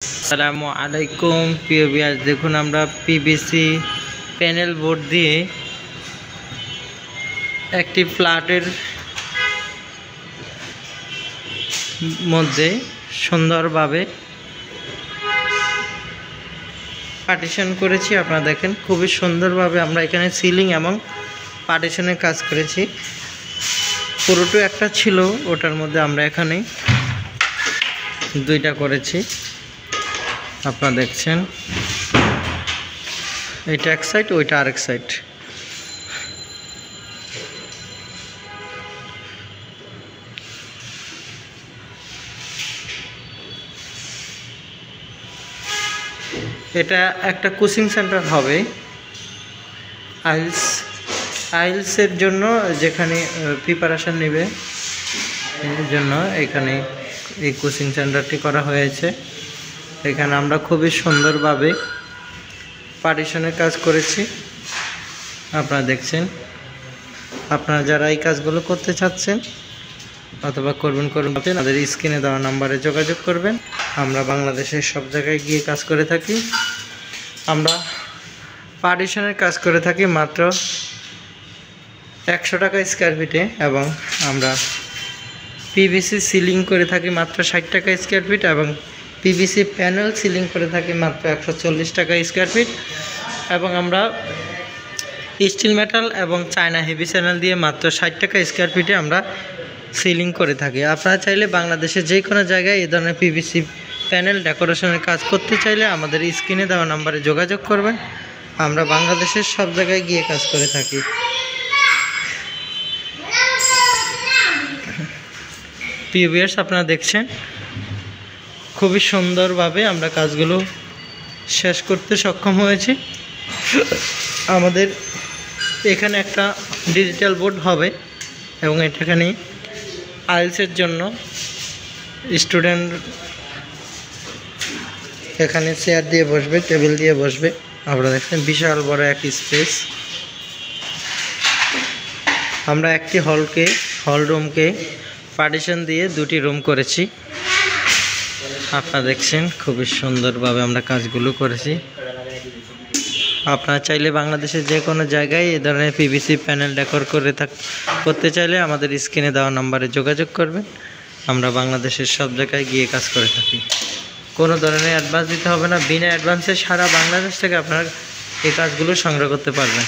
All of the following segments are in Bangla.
আসসালামু আলাইকুম প্রিয় ভিউয়ার্স, দেখুন আমরা পিভিসি প্যানেল বোর্ড দিয়ে একটি ফ্ল্যাটের মধ্যে সুন্দরভাবে পার্টিশন করেছি। আপনারা দেখেন খুবই সুন্দরভাবে আমরা এখানে সিলিং এবং পার্টিশনের কাজ করেছি। পুরোটা একটা ছিল, ওটার মধ্যে আমরা এখানে দুইটা করেছি। আপনারা দেখছেন এইটা এক সাইড, ওইটা আরেক সাইড। এটা একটা কোচিং সেন্টার হবে আইলসের জন্য, যেখানে প্রিপারেশন নেবে এর জন্য এখানে এই কোচিং সেন্টারটি করা হয়েছে। এখানে আমরা খুবই সুন্দরভাবে পার্টিশনের কাজ করেছি। আপনারা দেখছেন, আপনারা যারা এই কাজগুলো করতে চাচ্ছেন অথবা করবেন তাদের স্ক্রিনে দেওয়া নাম্বারে যোগাযোগ করবেন। আমরা বাংলাদেশের সব জায়গায় গিয়ে কাজ করে থাকি। আমরা পার্টিশনের কাজ করে থাকি মাত্র 100 টাকা স্কোয়ার ফিটে, এবং আমরা পিভিসি সিলিং করে থাকি মাত্র 60 টাকা স্কোয়ার ফিট, এবং পিভিসি প্যানেল সিলিং করে থাকি মাত্র 140 টাকা স্কোয়ার ফিট, এবং আমরা স্টিল মেটাল এবং চায়না হেভি চ্যানেল দিয়ে মাত্র 60 টাকা স্কোয়ার ফিটে আমরা সিলিং করে থাকি। আপনারা চাইলে বাংলাদেশের যে কোনো জায়গায় এই ধরনের পিভিসি প্যানেল ডেকোরেশনের কাজ করতে চাইলে আমাদের স্ক্রিনে দেওয়া নাম্বারে যোগাযোগ করবেন। আমরা বাংলাদেশের সব জায়গায় গিয়ে কাজ করে থাকি। প্রিয় ভিউয়ার্স, আপনারা দেখছেন খুবই সুন্দরভাবে আমরা কাজগুলো শেষ করতে সক্ষম হয়েছি। আমাদের এখানে একটা ডিজিটাল বোর্ড হবে, এবং এখানে আইলসের জন্য স্টুডেন্ট এখানে চেয়ার দিয়ে বসবে, টেবিল দিয়ে বসবে। আপনারা দেখছেন বিশাল বড় এক স্পেস। আমরা একটি হল রুমকে পার্টিশন দিয়ে দুটি রুম করেছি। আপনারা দেখছেন খুবই সুন্দরভাবে আমরা কাজগুলো করেছি। আপনারা চাইলে বাংলাদেশের যে কোনো জায়গায় এই ধরনের পিভিসি প্যানেল ডেকোর করতে চাইলে আমাদের স্ক্রিনে দেওয়া নাম্বারে যোগাযোগ করবেন। আমরা বাংলাদেশের সব জায়গায় গিয়ে কাজ করে থাকি। কোনো ধরনের অ্যাডভান্স দিতে হবে না, বিনা অ্যাডভান্সে সারা বাংলাদেশ থেকে আপনারা এই কাজগুলো সংগ্রহ করতে পারবেন।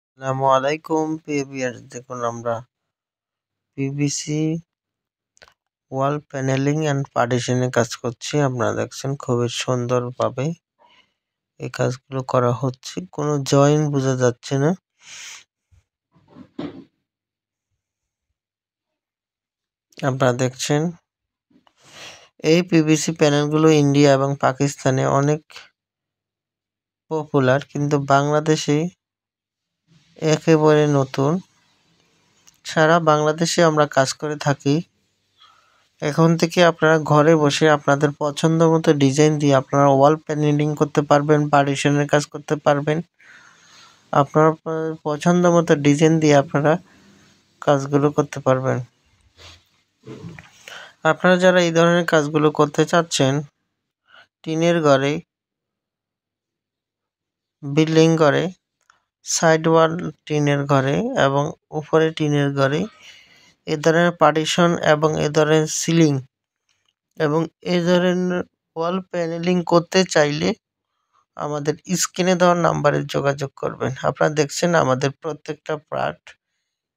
আসসালামু আলাইকুম প্রিয় ভিউয়ার্স, দেখুন আমরা পিভিসি ওয়াল প্যানেলিং অ্যান্ড পার্টিশনের কাজ করছি। আপনারা দেখছেন খুবই সুন্দরভাবে এই কাজগুলো করা হচ্ছে, কোনো জয়েন্ট বোঝা যাচ্ছে না। আপনারা দেখছেন এই পিভিসি প্যানেলগুলো ইন্ডিয়া এবং পাকিস্তানে অনেক পপুলার, কিন্তু বাংলাদেশে একেবারে নতুন। সারা বাংলাদেশে আমরা কাজ করে থাকি। এখন থেকে আপনারা ঘরে বসে আপনাদের পছন্দ মতো ডিজাইন দিয়ে আপনারা ওয়াল প্যানেলিং করতে পারবেন, পার্টিশনের কাজ করতে পারবেন। আপনার পছন্দ মতো ডিজাইন দিয়ে আপনারা কাজগুলো করতে পারবেন। আপনারা যারা এই ধরনের কাজগুলো করতে চাচ্ছেন, টিনের ঘরে, বিল্ডিং ঘরে, সাইড ওয়াল টিনের ঘরে এবং উপরে টিনের ঘরে এ ধরনের পার্টিশন এবং এ ধরনের সিলিং এবং এ ধরনের ওয়াল প্যানেলিং করতে চাইলে আমাদের স্ক্রিনে দেওয়ার নাম্বারে যোগাযোগ করবেন। আপনারা দেখছেন আমাদের প্রত্যেকটা পার্ট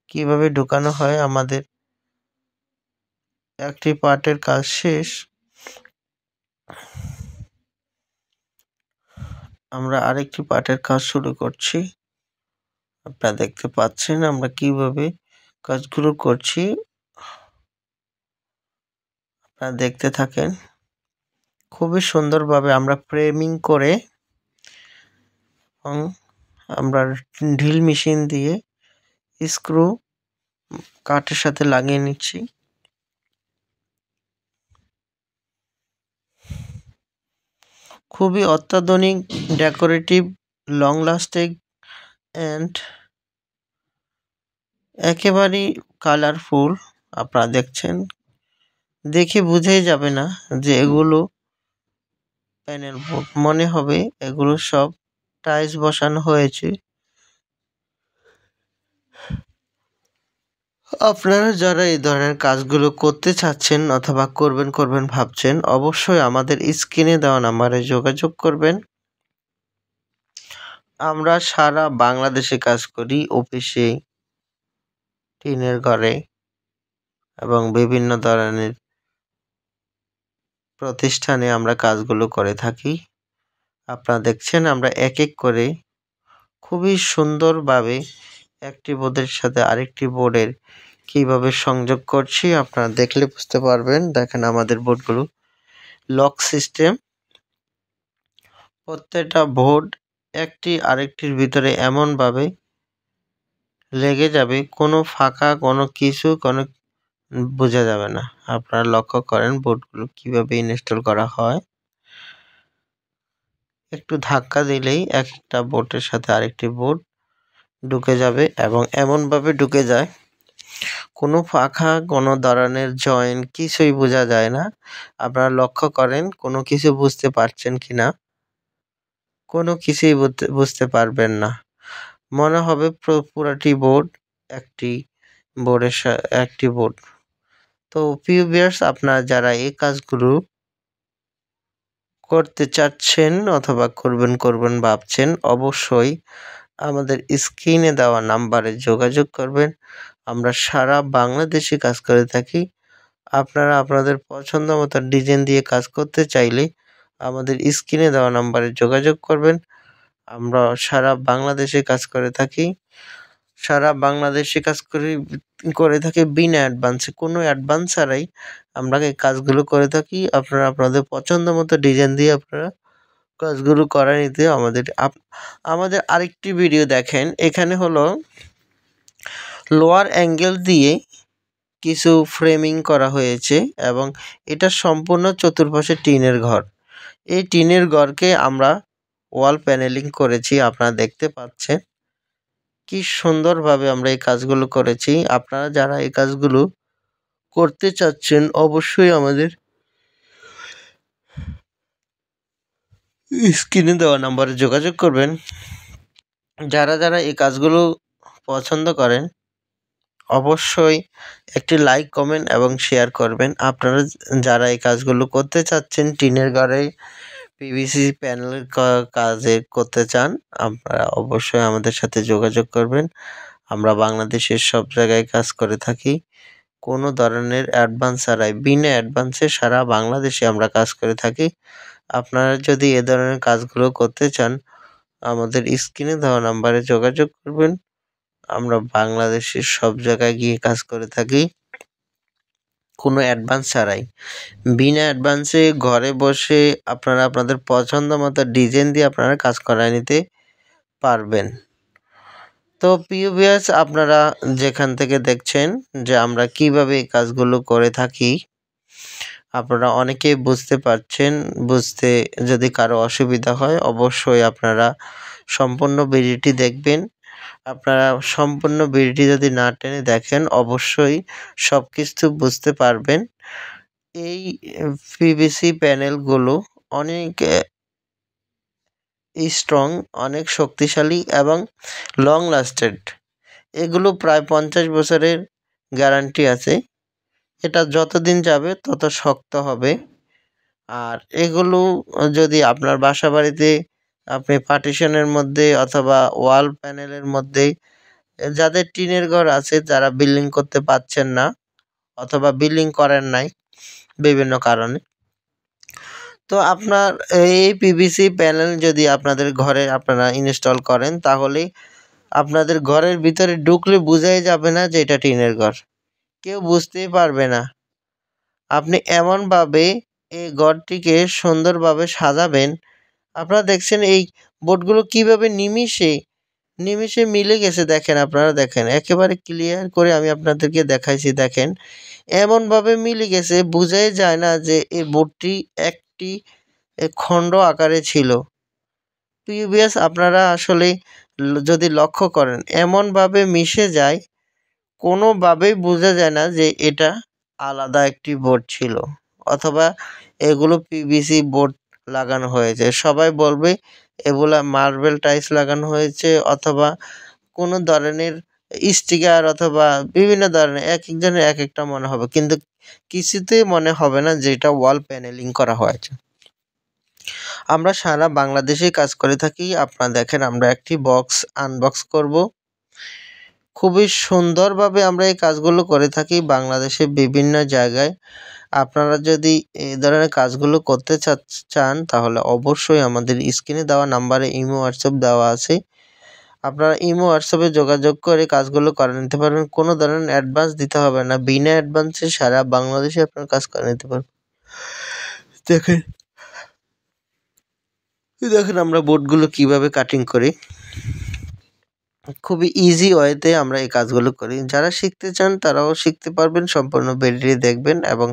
কিভাবে ঢুকানো হয়। আমাদের একটি পার্টের কাজ শেষ, আমরা আরেকটি পার্টের কাজ শুরু করছি। আপনারা দেখতে পাচ্ছেন আমরা কিভাবে কাজগুলো করছি। আপনারা দেখতে থাকেন। খুবই সুন্দরভাবে আমরা ফ্রেমিং করে এবং আমরা ড্রিল মেশিন দিয়ে স্ক্রু কাঠের সাথে লাগিয়ে নিচ্ছি। খুবই অত্যাধুনিক, ডেকোরেটিভ, লং লাস্টিং অ্যান্ড একেবারেই কালারফুল। আপনারা দেখছেন দেখে বুঝাই যাবে না যে এগুলো প্যানেল বোর্ড, মনে হবে এগুলো সব টাইলস বসানো হয়েছে। আপনারা যারা এই ধরনের কাজগুলো করতে চাচ্ছেন অথবা করবেন ভাবছেন, অবশ্যই আমাদের স্ক্রিনে দেওয়া নাম্বারে যোগাযোগ করবেন। আমরা সারা বাংলাদেশে কাজ করি, অফিসে, টিনের ঘরে এবং বিভিন্ন ধরনের প্রতিষ্ঠানে আমরা কাজগুলো করে থাকি। আপনারা দেখছেন আমরা এক এক করে খুবই সুন্দরভাবে একটি বোর্ডের সাথে আরেকটি বোর্ডের কিভাবে সংযোগ করছি আপনারা দেখলে বুঝতে পারবেন। দেখেন আমাদের বোর্ডগুলো লক সিস্টেম, প্রত্যেকটা বোর্ড একটি আরেকটির ভিতরে এমনভাবে লেগে যাবে, কোনো ফাঁকা কোনো কিছু কোনো বোঝা যাবে না। আপনারা লক্ষ্য করেন বোর্ডগুলো কিভাবে ইনস্টল করা হয়। একটু ধাক্কা দিলেই একটা বোর্ডের সাথে আরেকটি বোর্ড ঢুকে যাবে এবং এমনভাবে ঢুকে যায় কোনো ফাঁকা কোনো ধরনের জয়েন্ট কিছুই বোঝা যায় না। আপনারা লক্ষ্য করেন কোনো কিছু বুঝতে পারছেন কিনা, কোনো কিছুই বুঝতে পারবেন না। মনে হবে পুরাটি বোর্ড একটি একটি বোর্ড। তো প্রিয় ভিউয়ার্স, আপনারা যারা এই কাজগুলো করতে চাচ্ছেন অথবা করবেন ভাবছেন, অবশ্যই আমাদের স্ক্রিনে দেওয়া নাম্বারে যোগাযোগ করবেন। আমরা সারা বাংলাদেশে কাজ করে থাকি। আপনারা আপনাদের পছন্দ মতো ডিজাইন দিয়ে কাজ করতে চাইলে আমাদের স্ক্রিনে দেওয়া নাম্বারে যোগাযোগ করবেন। আমরা সারা বাংলাদেশে কাজ করে থাকি। সারা বাংলাদেশে কাজ করে থাকি বিনা অ্যাডভান্সে, কোনো অ্যাডভান্স ছাড়াই আমরা এই কাজগুলো করে থাকি। আপনারা আপনাদের পছন্দ মতো ডিজাইন দিয়ে আপনারা কাজগুলো করে নিতে আমাদের আরেকটি ভিডিও দেখেন। এখানে হলো লোয়ার অ্যাঙ্গেল দিয়ে কিছু ফ্রেমিং করা হয়েছে এবং এটা সম্পূর্ণ চতুর্পাশে টিনের ঘর। এই টিনের ঘরকে আমরা ওয়াল প্যানেলিং করেছি, আপনারা দেখতে পাচ্ছেন কি সুন্দরভাবে আমরা এই কাজগুলো করেছি। আপনারা যারা এই কাজগুলো করতে চাচ্ছেন অবশ্যই আমাদের স্ক্রিনে দেওয়া নাম্বারে যোগাযোগ করবেন। যারা এই কাজগুলো পছন্দ করেন অবশ্যই একটি লাইক, কমেন্ট এবং শেয়ার করবেন। আপনারা যারা এই কাজগুলো করতে চাচ্ছেন, টিনের ঘরে পিভিসি প্যানেলের কাজে করতে চান, আপনারা অবশ্যই আমাদের সাথে যোগাযোগ করবেন। আমরা বাংলাদেশের সব জায়গায় কাজ করে থাকি, কোনো ধরনের অ্যাডভান্স ছাড়াই, বিনা অ্যাডভান্সে সারা বাংলাদেশে আমরা কাজ করে থাকি। আপনারা যদি এ ধরনের কাজগুলো করতে চান আমাদের স্ক্রিনে দেওয়া নাম্বারে যোগাযোগ করবেন। আমরা বাংলাদেশের সব জায়গায় গিয়ে কাজ করে থাকি কোনো অ্যাডভান্স ছাড়াই। বিনা অ্যাডভান্সে ঘরে বসে আপনারা আপনাদের পছন্দ মতো ডিজাইন দিয়ে আপনারা কাজ করায় নিতে পারবেন। তো প্রিয় ভিউয়ার্স, আপনারা যেখান থেকে দেখছেন যে আমরা কিভাবে এই কাজগুলো করে থাকি, আপনারা অনেকেই বুঝতে পারছেন। বুঝতে যদি কারো অসুবিধা হয় অবশ্যই আপনারা সম্পূর্ণ ভিডিওটি দেখবেন। আপনারা সম্পূর্ণ ভিডিওটি যদি না টেনে দেখেন অবশ্যই সব কিছু বুঝতে পারবেন। এই পিভিসি প্যানেলগুলো অনেক স্ট্রং, অনেক শক্তিশালী এবং লং লাস্টেড। এগুলো প্রায় 50 বছরের গ্যারান্টি আছে। এটা যতদিন যাবে তত শক্ত হবে। আর এগুলো যদি আপনার বাসাবাড়িতে আপনি পার্টিশনের মধ্যে অথবা ওয়াল প্যানেলের মধ্যে, যাদের টিনের ঘর আছে যারা বিল্ডিং করতে পারছেন না অথবা বিল্ডিং করেন নাই বিভিন্ন কারণে, তো আপনার এই পিভিসি প্যানেল যদি আপনাদের ঘরে আপনারা ইনস্টল করেন তাহলে আপনাদের ঘরের ভিতরে ঢুকলে বোঝাই যাবে না যে এটা টিনের ঘর, কেউ বুঝতেই পারবে না। আপনি এমনভাবে এই ঘরটিকে সুন্দরভাবে সাজাবেন। আপনারা দেখছেন এই বোর্ডগুলো কিভাবে নিমিষে মিলে গেছে। দেখেন, আপনারা দেখেন একেবারে ক্লিয়ার করে আমি আপনাদেরকে দেখাইছি। দেখেন এমনভাবে মিলে গেছে, বোঝাই যায় না যে এই বোর্ডটি একটি খণ্ড আকারে ছিল। প্রিভিয়াস আপনারা আসলে যদি লক্ষ্য করেন এমনভাবে মিশে যায়, কোনোভাবেই বোঝা যায় না যে এটা আলাদা একটি বোর্ড ছিল, অথবা এগুলো পিভিসি বোর্ড লাগানো হয়েছে। সবাই বলবে এগুলা মার্বেল টাইলস লাগানো হয়েছে, অথবা কোনো ধরনের স্টিকার, অথবা বিভিন্ন ধরনের একেকজনের একেকটা মনে হবে। কিন্তু কিছুতেই মনে হবে না যে এটা ওয়াল প্যানেলিং করা হয়েছে। আমরা সারা বাংলাদেশেই কাজ করে থাকি। আপনারা দেখেন আমরা একটি বক্স আনবক্স করব। খুবই সুন্দরভাবে আমরা এই কাজগুলো করে থাকি বাংলাদেশের বিভিন্ন জায়গায়। আপনারা যদি এই ধরনের কাজগুলো করতে চান তাহলে অবশ্যই আমাদের স্ক্রিনে দেওয়া নাম্বারে ইমো, হোয়াটসঅ্যাপ দেওয়া আছে। আপনারা ইমো, হোয়াটসঅ্যাপে যোগাযোগ করে কাজগুলো করে নিতে পারবেন। কোনো ধরনের অ্যাডভান্স দিতে হবে না। বিনা অ্যাডভান্সে সারা বাংলাদেশে আপনারা কাজ করে নিতে পারবেন। দেখেন দেখেন আমরা বোর্ডগুলো কিভাবে কাটিং করি। খুবই ইজি ওয়েতে আমরা এই কাজগুলো করি। যারা শিখতে চান তারাও শিখতে পারবেন। সম্পূর্ণ ভিডিও দেখবেন, এবং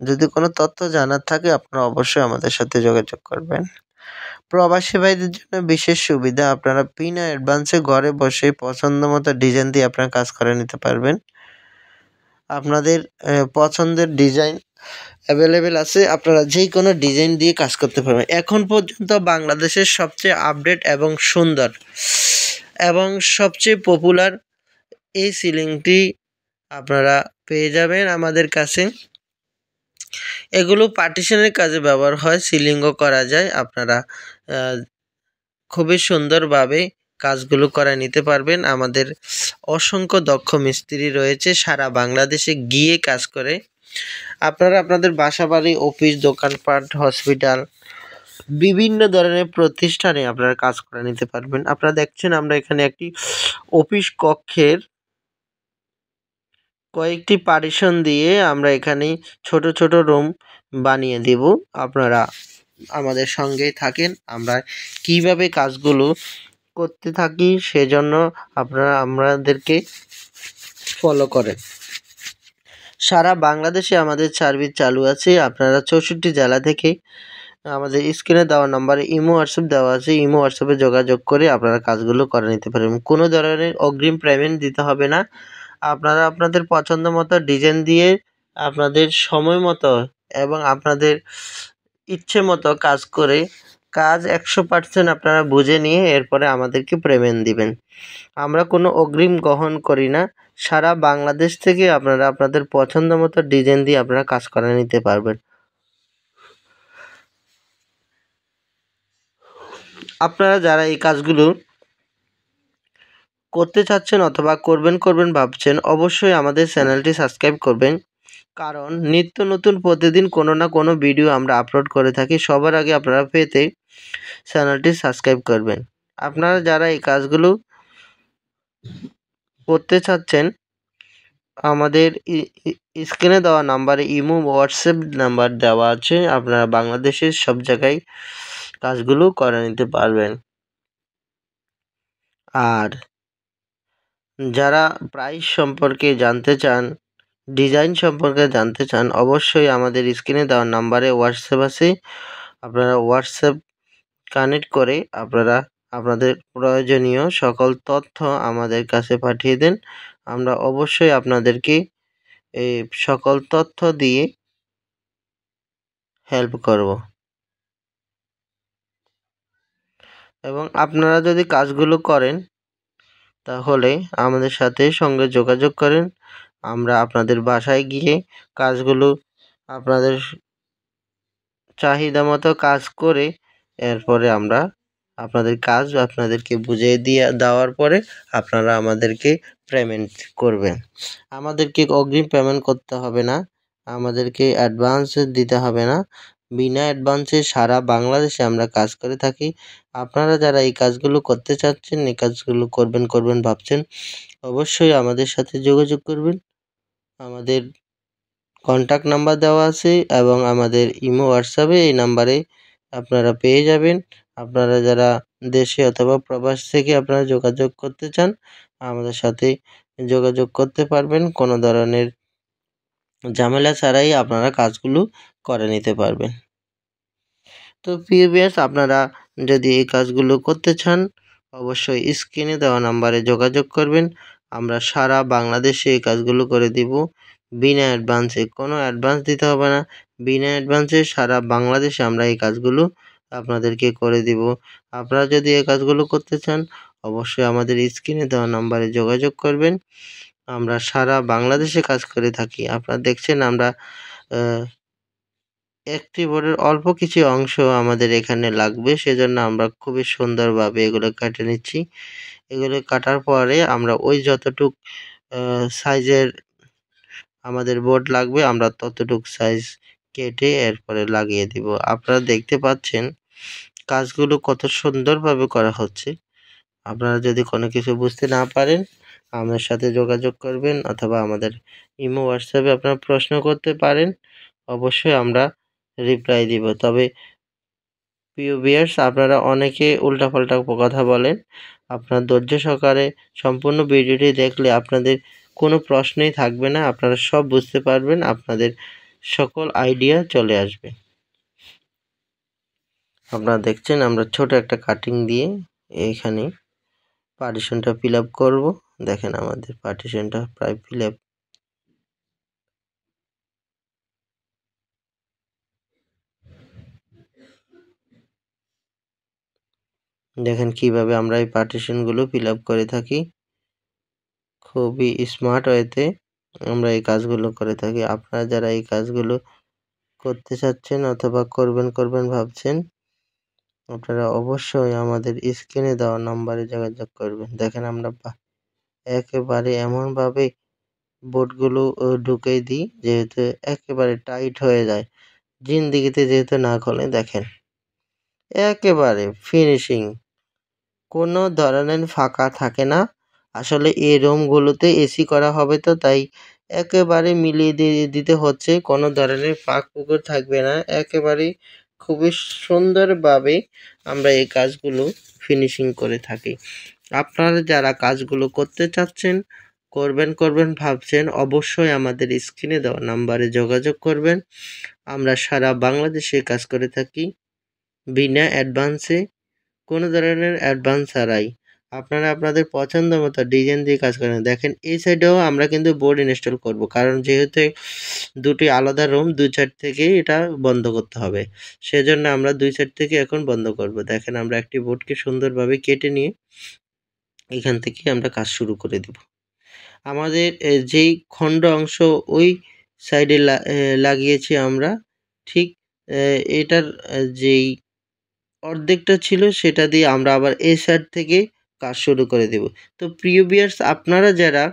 যদি কোনো তথ্য জানার থাকে আপনারা অবশ্যই আমাদের সাথে যোগাযোগ করবেন। প্রবাসী ভাইদের জন্য বিশেষ সুবিধা, আপনারা বিনা অ্যাডভান্সে ঘরে বসে পছন্দ মতো ডিজাইন দিয়ে আপনারা কাজ করে নিতে পারবেন। আপনাদের পছন্দের ডিজাইন অ্যাভেলেবেল আছে, আপনারা যে কোনো ডিজাইন দিয়ে কাজ করতে পারবেন। এখন পর্যন্ত বাংলাদেশের সবচেয়ে আপডেট এবং সুন্দর এবং সবচেয়ে পপুলার এই সিলিংটি আপনারা পেয়ে যাবেন আমাদের কাছে। এগুলো পার্টিশনের কাজে ব্যবহার হয়, সিলিংও করা যায়। আপনারা খুবই সুন্দরভাবে কাজগুলো করে নিতে পারবেন। আমাদের অসংখ্য দক্ষ মিস্ত্রি রয়েছে, সারা বাংলাদেশে গিয়ে কাজ করে। আপনারা আপনাদের বাসাবাড়ি, অফিস, দোকানপাট, হসপিটাল, বিভিন্ন ধরনের প্রতিষ্ঠানে আপনারা কাজ করে নিতে পারবেন। আপনারা দেখছেন আমরা এখানে একটি অফিস কক্ষের কয়েকটি পার্টিশন দিয়ে আমরা এখানে ছোট ছোট রুম বানিয়ে দেব। আপনারা আমাদের সঙ্গেই থাকেন, আমরা কিভাবে কাজগুলো করতে থাকি সেজন্য আপনারা আমাদেরকে ফলো করেন। সারা বাংলাদেশে আমাদের সার্ভিস চালু আছে। আপনারা 64 জেলা থেকে আমাদের স্ক্রিনে দেওয়া নাম্বারে ইমো, হোয়াটসঅ্যাপ দেওয়া আছে। ইমো, হোয়াটসঅ্যাপে যোগাযোগ করে আপনারা কাজগুলো করে নিতে পারবেন। কোনো ধরনের অগ্রিম পেমেন্ট দিতে হবে না। আপনারা আপনাদের পছন্দ মতো ডিজাইন দিয়ে আপনাদের সময় মতো এবং আপনাদের ইচ্ছে মতো কাজ করে কাজ 100% আপনারা বুঝে নিয়ে এরপরে আমাদেরকে পেমেন্ট দিবেন। আমরা কোনো অগ্রিম গ্রহণ করি না। সারা বাংলাদেশ থেকে আপনারা আপনাদের পছন্দ মতো ডিজাইন দিয়ে আপনারা কাজ করে নিতে পারবেন। আপনারা যারা এই কাজগুলো করতে চাচ্ছেন অথবা করবেন ভাবছেন, অবশ্যই আমাদের চ্যানেলটি সাবস্ক্রাইব করবেন। কারণ নিত্য নতুন প্রতিদিন কোনো না কোনো ভিডিও আমরা আপলোড করে থাকি। সবার আগে আপনারা পেতে চ্যানেলটি সাবস্ক্রাইব করবেন। আপনারা যারা এই কাজগুলো করতে চাচ্ছেন আমাদের স্ক্রিনে দেওয়া নাম্বারে ইমো, হোয়াটসঅ্যাপ নাম্বার দেওয়া আছে। আপনারা বাংলাদেশের সব জায়গায় কাজগুলো করে নিতে পারবেন। আর যারা প্রাইস সম্পর্কে জানতে চান, ডিজাইন সম্পর্কে জানতে চান, অবশ্যই আমাদের স্ক্রিনে দেওয়া নাম্বারে হোয়াটসঅ্যাপ আছে। আপনারা হোয়াটসঅ্যাপ কানেক্ট করে আপনারা আপনাদের প্রয়োজনীয় সকল তথ্য আমাদের কাছে পাঠিয়ে দেন। আমরা অবশ্যই আপনাদেরকে এই সকল তথ্য দিয়ে হেল্প করব। এবং আপনারা যদি কাজগুলো করেন তাহলে আমাদের সাথে সঙ্গে যোগাযোগ করেন। আমরা আপনাদের বাসায় গিয়ে কাজগুলো আপনাদের চাহিদা মতো কাজ করে এরপরে আমরা আপনাদের কাজ আপনাদেরকে বুঝিয়ে দেওয়ার পরে আপনারা আমাদেরকে পেমেন্ট করবেন। আমাদেরকে অগ্রিম পেমেন্ট করতে হবে না, আমাদেরকে অ্যাডভান্স দিতে হবে না। বিনা অ্যাডভান্সে সারা বাংলাদেশে আমরা কাজ করে থাকি। আপনারা যারা এই কাজগুলো করতে চাচ্ছেন, এই কাজগুলো করবেন ভাবছেন, অবশ্যই আমাদের সাথে যোগাযোগ করবেন। আমাদের কন্ট্যাক্ট নাম্বার দেওয়া আছে এবং আমাদের ইমো, হোয়াটসঅ্যাপে এই নাম্বারে আপনারা পেয়ে যাবেন। আপনারা যারা দেশে অথবা প্রবাস থেকে আপনারা যোগাযোগ করতে চান আমাদের সাথে যোগাযোগ করতে পারবেন। কোনো ধরনের ঝামেলা ছাড়াই আপনারা কাজগুলো করে নিতে পারবেন। তো প্রিয় ভিউয়ার্স, আপনারা যদি এই কাজগুলো করতে চান অবশ্যই স্ক্রিনে দেওয়া নাম্বারে যোগাযোগ করবেন। আমরা সারা বাংলাদেশে এই কাজগুলো করে দিব বিনা অ্যাডভান্সে, কোনো অ্যাডভান্স দিতে হবে না। বিনা অ্যাডভান্সে সারা বাংলাদেশে আমরা এই কাজগুলো আপনাদেরকে করে দিব। আপনারা যদি এই কাজগুলো করতে চান অবশ্যই আমাদের স্ক্রিনে দেওয়া নাম্বারে যোগাযোগ করবেন। আমরা সারা বাংলাদেশে কাজ করে থাকি। আপনারা দেখছেন আমরা একটি বোর্ডের অল্প কিছু অংশ আমাদের এখানে লাগবে, সেজন্য আমরা খুবই সুন্দরভাবে এগুলো কেটে নিচ্ছি। এগুলো কাটার পরে আমরা ওই যতটুক সাইজের আমাদের বোর্ড লাগবে আমরা ততটুক সাইজ কেটে এরপরে লাগিয়ে দিব। আপনারা দেখতে পাচ্ছেন কাজগুলো কত সুন্দরভাবে করা হচ্ছে। আপনারা যদি কোনো কিছু বুঝতে না পারেন আমার সাথে যোগাযোগ করবেন অথবা আমাদের ইমো হোয়াটসঅ্যাপে আপনারা প্রশ্ন করতে পারেন। অবশ্যই আমরা রিপ্লাই দিব। তবে প্রিয় ভিউয়ার্স, আপনারা অনেকে উল্টাপাল্টা কথা বলেন। আপনারা ধৈর্য সহকারে সম্পূর্ণ ভিডিওটি দেখলে আপনাদের কোনো প্রশ্নই থাকবে না। আপনারা সব বুঝতে পারবেন। আপনাদের সকল আইডিয়া চলে আসবে। আপনারা দেখছেন আমরা ছোট একটা কাটিং দিয়ে এইখানে পার্টিশনটা ফিল আপ করবো। দেখেন আমাদের পার্টিশনটা প্রায় ফিল আপ। দেখেন কিভাবে আমরা এই পার্টিশনগুলো ফিল আপ করে থাকি। খুবই স্মার্ট ওয়েতে আমরা এই কাজগুলো করে থাকি। আপনারা যারা এই কাজগুলো করতে চাচ্ছেন অথবা করবেন ভাবছেন, আপনারা অবশ্যই আমাদের স্ক্রিনে দেওয়া নাম্বারে যোগাযোগ করবেন। দেখেন আমরা একেবারে এমনভাবে বোর্ডগুলো ঢুকিয়ে দিই যেহেতু একেবারে টাইট হয়ে যায়। জিন্দেগিতে যেহেতু না খোলে, দেখেন একেবারে ফিনিশিং, কোনো ধরনের ফাঁকা থাকে না। আসলে এই রুমগুলোতে এসি করা হবে তো তাই একেবারে মিলিয়ে দিতে হচ্ছে, কোনো ধরনের ফাঁক পুকুর থাকবে না। একেবারে খুবই সুন্দরভাবে আমরা এই কাজগুলো ফিনিশিং করে থাকি। আপনারা যারা কাজগুলো করতে চাচ্ছেন করবেন ভাবছেন অবশ্যই আমাদের স্ক্রিনে দেওয়া নাম্বারে যোগাযোগ করবেন। আমরা সারা বাংলাদেশে কাজ করে থাকি বিনা অ্যাডভান্সে, কোনো ধরনের অ্যাডভান্স ছাড়াই। আপনারা আপনাদের পছন্দ মতো ডিজাইন দিয়ে কাজ করেন। দেখেন এই সাইডেও আমরা কিন্তু বোর্ড ইনস্টল করব, কারণ যেহেতু দুটি আলাদা রুম, দুই সাইড থেকেই এটা বন্ধ করতে হবে। সেজন্য আমরা দুই সাইড থেকে এখন বন্ধ করব। দেখেন আমরা একটি বোর্ডকে সুন্দরভাবে কেটে নিয়ে এখান থেকে আমরা কাজ শুরু করে দেব। আমাদের যেই খণ্ড অংশ ওই সাইডে লাগিয়েছি আমরা, ঠিক এটার যেই অর্ধেকটা ছিল সেটা দিয়ে আমরা আবার এই সাইড থেকে কাজ শুরু করে দেব। তো প্রিয় ভিউয়ার্স, আপনারা যারা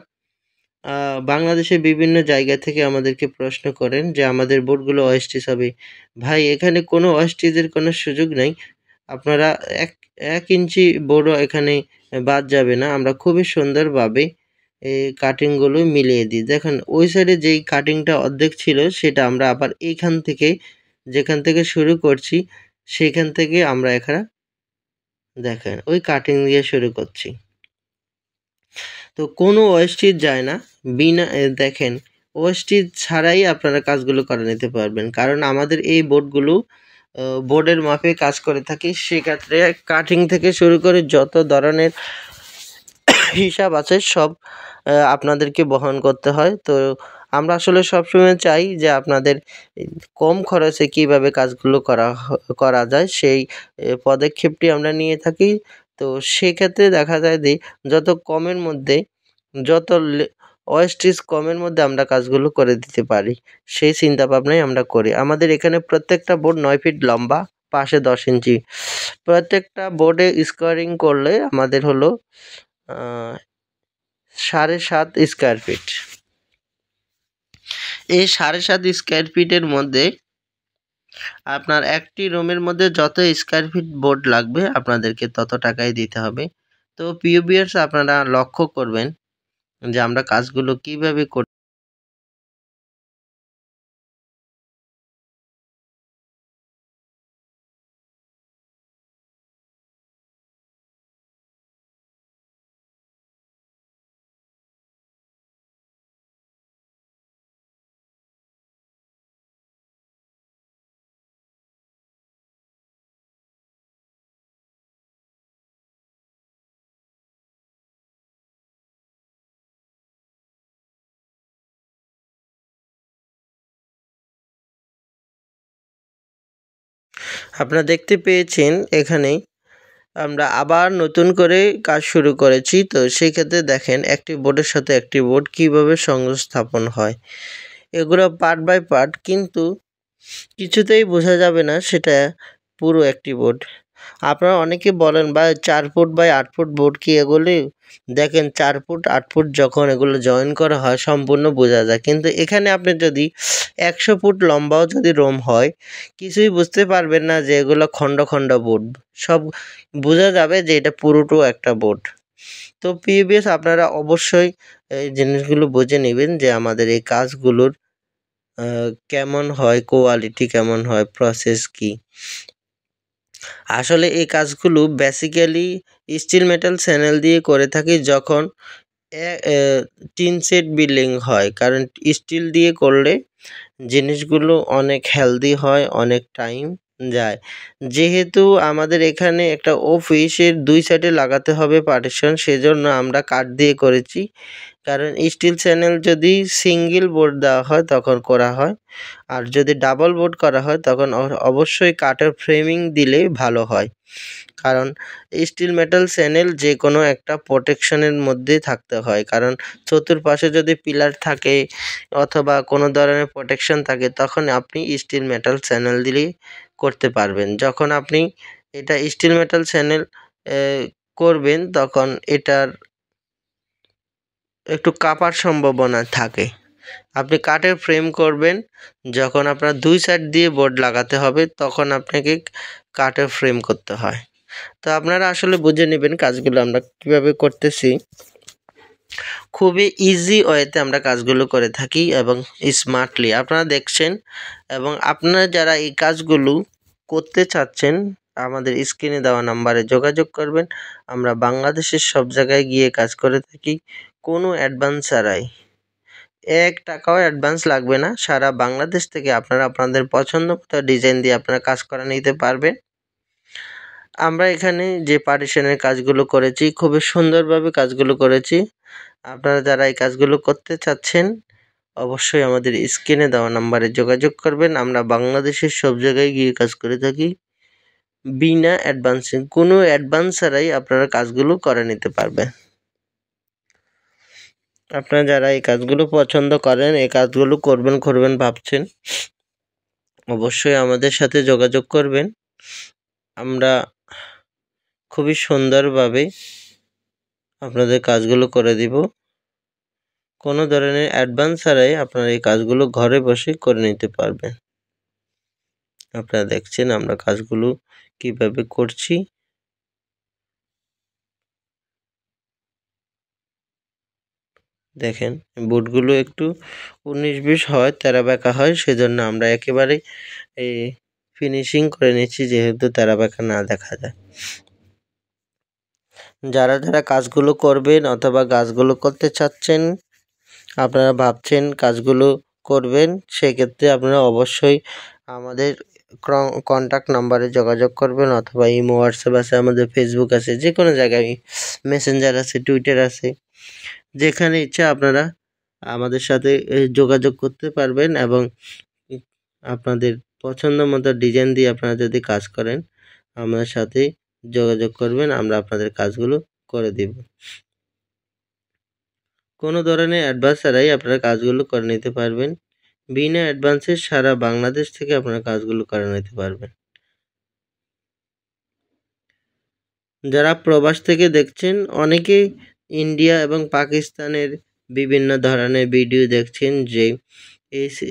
বাংলাদেশের বিভিন্ন জায়গা থেকে আমাদেরকে প্রশ্ন করেন যে আমাদের বোর্ডগুলো অস্টিচ হবে। ভাই এখানে কোনো অস্টিচের কোনো সুযোগ নাই। আপনারা ১ ইঞ্চি বোর্ডও এখানে বাদ যাবে না। আমরা খুবই সুন্দরভাবে এই কাটিংগুলো মিলিয়ে দিই। দেখেন ওই সাইডে যেই কাটিংটা অর্ধেক ছিল সেটা আমরা আবার এইখান থেকে, যেখান থেকে শুরু করছি সেইখান থেকে আমরা এখানে দেখেন ওই কাটিং দিয়ে শুরু করছি। তো কোনো ওয়েস্টেজ যায় না। বিনা দেখেন ওয়েস্টেজ ছাড়াই আপনারা কাজগুলো করে নিতে পারবেন। কারণ আমাদের এই বোর্ডগুলো বোর্ডের মাপে কাজ করে থাকি। সেক্ষেত্রে কাটিং থেকে শুরু করে যত ধরনের হিসাব আছে সব আপনাদেরকে বহন করতে হয়। তো আমরা আসলে সবসময় চাই যে আপনাদের কম খরচে কীভাবে কাজগুলো করা যায় সেই পদক্ষেপটি আমরা নিয়ে থাকি। তো সেক্ষেত্রে দেখা যায় যে যত কমের মধ্যে, যত ওয়েস্টেজ কমের মধ্যে আমরা কাজগুলো করে দিতে পারি সেই চিন্তাভাবনাই আমরা করি। আমাদের এখানে প্রত্যেকটা বোর্ড ৯ ফিট লম্বা, পাশে ১০ ইঞ্চি। প্রত্যেকটা বোর্ডে স্কোয়ারিং করলে আমাদের হলো ৭.৫ স্কোয়ার ফিট। এই ৭.৫ স্কোয়ার ফিটের মধ্যে আপনার একটি রুমের মধ্যে যত স্কোয়ার ফিট বোর্ড লাগবে আপনাদেরকে তত টাকাই দিতে হবে। তো প্রিয় ভিউয়ার্স, আপনারা লক্ষ্য করবেন যে আমরা কাজগুলো কিভাবে আপনারা দেখতে পেয়েছেন এখানে আমরা আবার নতুন করে কাজ শুরু করেছি। তো সেই ক্ষেত্রে দেখেন একটি বোর্ডের সাথে একটি বোর্ড কীভাবে সংস্থাপন হয়। এগুলো পার্ট বাই পার্ট, কিন্তু কিছুতেই বোঝা যাবে না সেটা পুরো একটি বোর্ড। আপনারা অনেকে বলেন ভাই 4 ফুট বাই 8 ফুট বোর্ড কি এগুলি? দেখেন 4 ফুট 8 ফুট যখন এগুলো জয়েন করা হয় সম্পূর্ণ বোঝা যায়। কিন্তু এখানে আপনি যদি 100 ফুট লম্বাও যদি রোম হয়, কিছুই বুঝতে পারবেন না যে এগুলো খণ্ড খণ্ড বোর্ড। সব বোঝা যাবে যে এটা পুরোটো একটা বোর্ড। তো প্রিভিয়াস আপনারা অবশ্যই এই জিনিসগুলো বুঝে নেবেন যে আমাদের এই কাজগুলোর কেমন হয়, কোয়ালিটি কেমন হয়, প্রসেস কী। আসলে এই কাজগুলো বেসিক্যালি স্টিল মেটাল চ্যানেল দিয়ে করে থাকি যখন টিন সেট বিল্ডিং হয়, কারণ স্টিল দিয়ে করলে জিনিসগুলো অনেক হেলদি হয়, অনেক টাইম যায়। যেহেতু আমাদের এখানে একটা অফিসের 2 সাইডে লাগাতে হবে পার্টিশন, সেজন্য আমরা কাঠ দিয়ে করেছি। কারণ স্টিল চ্যানেল যদি সিঙ্গেল বোর্ড দেওয়া হয় তখন করা হয়, আর যদি ডাবল বোর্ড করা হয় তখন অবশ্যই কাঠের ফ্রেমিং দিলে ভালো হয়। কারণ স্টিল মেটাল চ্যানেল যে কোনো একটা প্রোটেকশনের মধ্যে থাকতে হয়, কারণ চতুর্পাশে যদি পিলার থাকে অথবা কোনো ধরনের প্রোটেকশন থাকে তখন আপনি স্টিল মেটাল চ্যানেল দিলেই করতে পারবেন। যখন আপনি এটা স্টিল মেটাল চ্যানেল করবেন তখন এটার একটু কাঁপার সম্ভাবনা থাকে। আপনি কাঠের ফ্রেম করবেন, যখন আপনার 2 সাইড দিয়ে বোর্ড লাগাতে হবে তখন আপনাকে কাঠের ফ্রেম করতে হয়। তো আপনারা আসলে বুঝে নেবেন কাজগুলো আমরা কীভাবে করতেছি। খুবই ইজি ওয়েতে আমরা কাজগুলো করে থাকি এবং স্মার্টলি আপনারা দেখছেন। এবং আপনারা যারা এই কাজগুলো করতে চাচ্ছেন আমাদের স্ক্রিনে দেওয়া নাম্বারে যোগাযোগ করবেন। আমরা বাংলাদেশের সব জায়গায় গিয়ে কাজ করে থাকি কোনো অ্যাডভান্স ছাড়াই। 1 টাকাও অ্যাডভান্স লাগবে না। সারা বাংলাদেশ থেকে আপনারা আপনাদের পছন্দ মতো ডিজাইন দিয়ে আপনারা কাজ করে নিতে পারবেন। আমরা এখানে যে পার্টিশনের কাজগুলো করেছি খুবই সুন্দরভাবে কাজগুলো করেছি। আপনারা যারা এই কাজগুলো করতে চাচ্ছেন অবশ্যই আমাদের স্ক্রিনে দেওয়া নাম্বারে যোগাযোগ করবেন। আমরা বাংলাদেশের সব জায়গায় গিয়ে কাজ করে থাকি বিনা অ্যাডভান্সে, কোনো অ্যাডভান্স ছাড়াই আপনারা কাজগুলো করে নিতে পারবেন। আপনারা যারা এই কাজগুলো পছন্দ করেন, এই কাজগুলো করবেন ভাবছেন, অবশ্যই আমাদের সাথে যোগাযোগ করবেন। আমরা খুবই সুন্দরভাবে আপনাদের কাজগুলো করে দিব। কোনো ধরনের অ্যাডভান্স ছাড়াই আপনারা এই কাজগুলো ঘরে বসে করে নিতে পারবেন। আপনারা দেখছেন আমরা কাজগুলো কিভাবে করছি। দেখেন বোর্ডগুলো একটু 19-20 হয়, তেরা বেঁকা হয়, সেজন্য আমরা একেবারে ফিনিশিং করে নিচ্ছি যেহেতু তেরা বেঁকা না দেখা যায়। যারা কাজগুলো করবেন অথবা কাজগুলো করতে চাচ্ছেন, আপনারা ভাবছেন কাজগুলো করবেন, সেক্ষেত্রে আপনারা অবশ্যই আমাদের কন্ট্যাক্ট নাম্বারে যোগাযোগ করবেন অথবা ইমো, হোয়াটসঅ্যাপ আছে, আমাদের ফেসবুক আছে, যে কোনো জায়গায় মেসেঞ্জার আছে, টুইটার আছে, যেখানে ইচ্ছা আপনারা আমাদের সাথে যোগাযোগ করতে পারবেন এবং আপনাদের পছন্দ মতো ডিজাইন দিয়ে আপনারা যদি কাজ করেন আমাদের সাথে যোগাযোগ করবেন, আমরা আপনাদের কাজগুলো করে দিব। কোনো ধরনের অ্যাডভান্স ছাড়াই আপনারা কাজগুলো করে নিতে পারবেন। বিনা অ্যাডভান্সে সারা বাংলাদেশ থেকে আপনারা কাজগুলো করে নিতে পারবেন। যারা প্রবাস থেকে দেখছেন অনেকেই ইন্ডিয়া এবং পাকিস্তানের বিভিন্ন ধরনের ভিডিও দেখছেন যে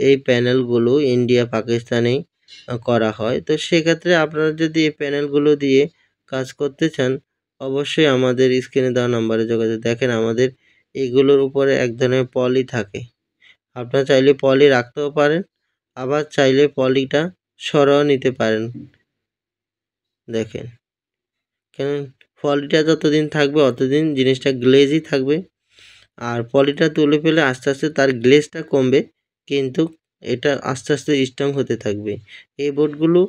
এই প্যানেলগুলো ইন্ডিয়া পাকিস্তানে করা হয়। তো সেক্ষেত্রে আপনারা যদি এই প্যানেলগুলো দিয়ে কাজ করতে চান অবশ্যই আমাদের স্ক্রিনে দেওয়া নাম্বারে যোগাযোগ। দেখেন আমাদের এগুলোর উপরে এক ধরনের পলি থাকে, আপনারা চাইলে পলি রাখতেও পারেন, আবার চাইলে পলিটা সরাও নিতে পারেন। দেখেন কেন পলিটা যতদিন থাকবে অতদিন জিনিসটা গ্লেজই থাকবে, আর পলিটা তুলে ফেলে আস্তে আস্তে তার গ্লেজটা কমবে, কিন্তু এটা আস্তে আস্তে স্ট্রং হতে থাকবে। এই বোর্ডগুলো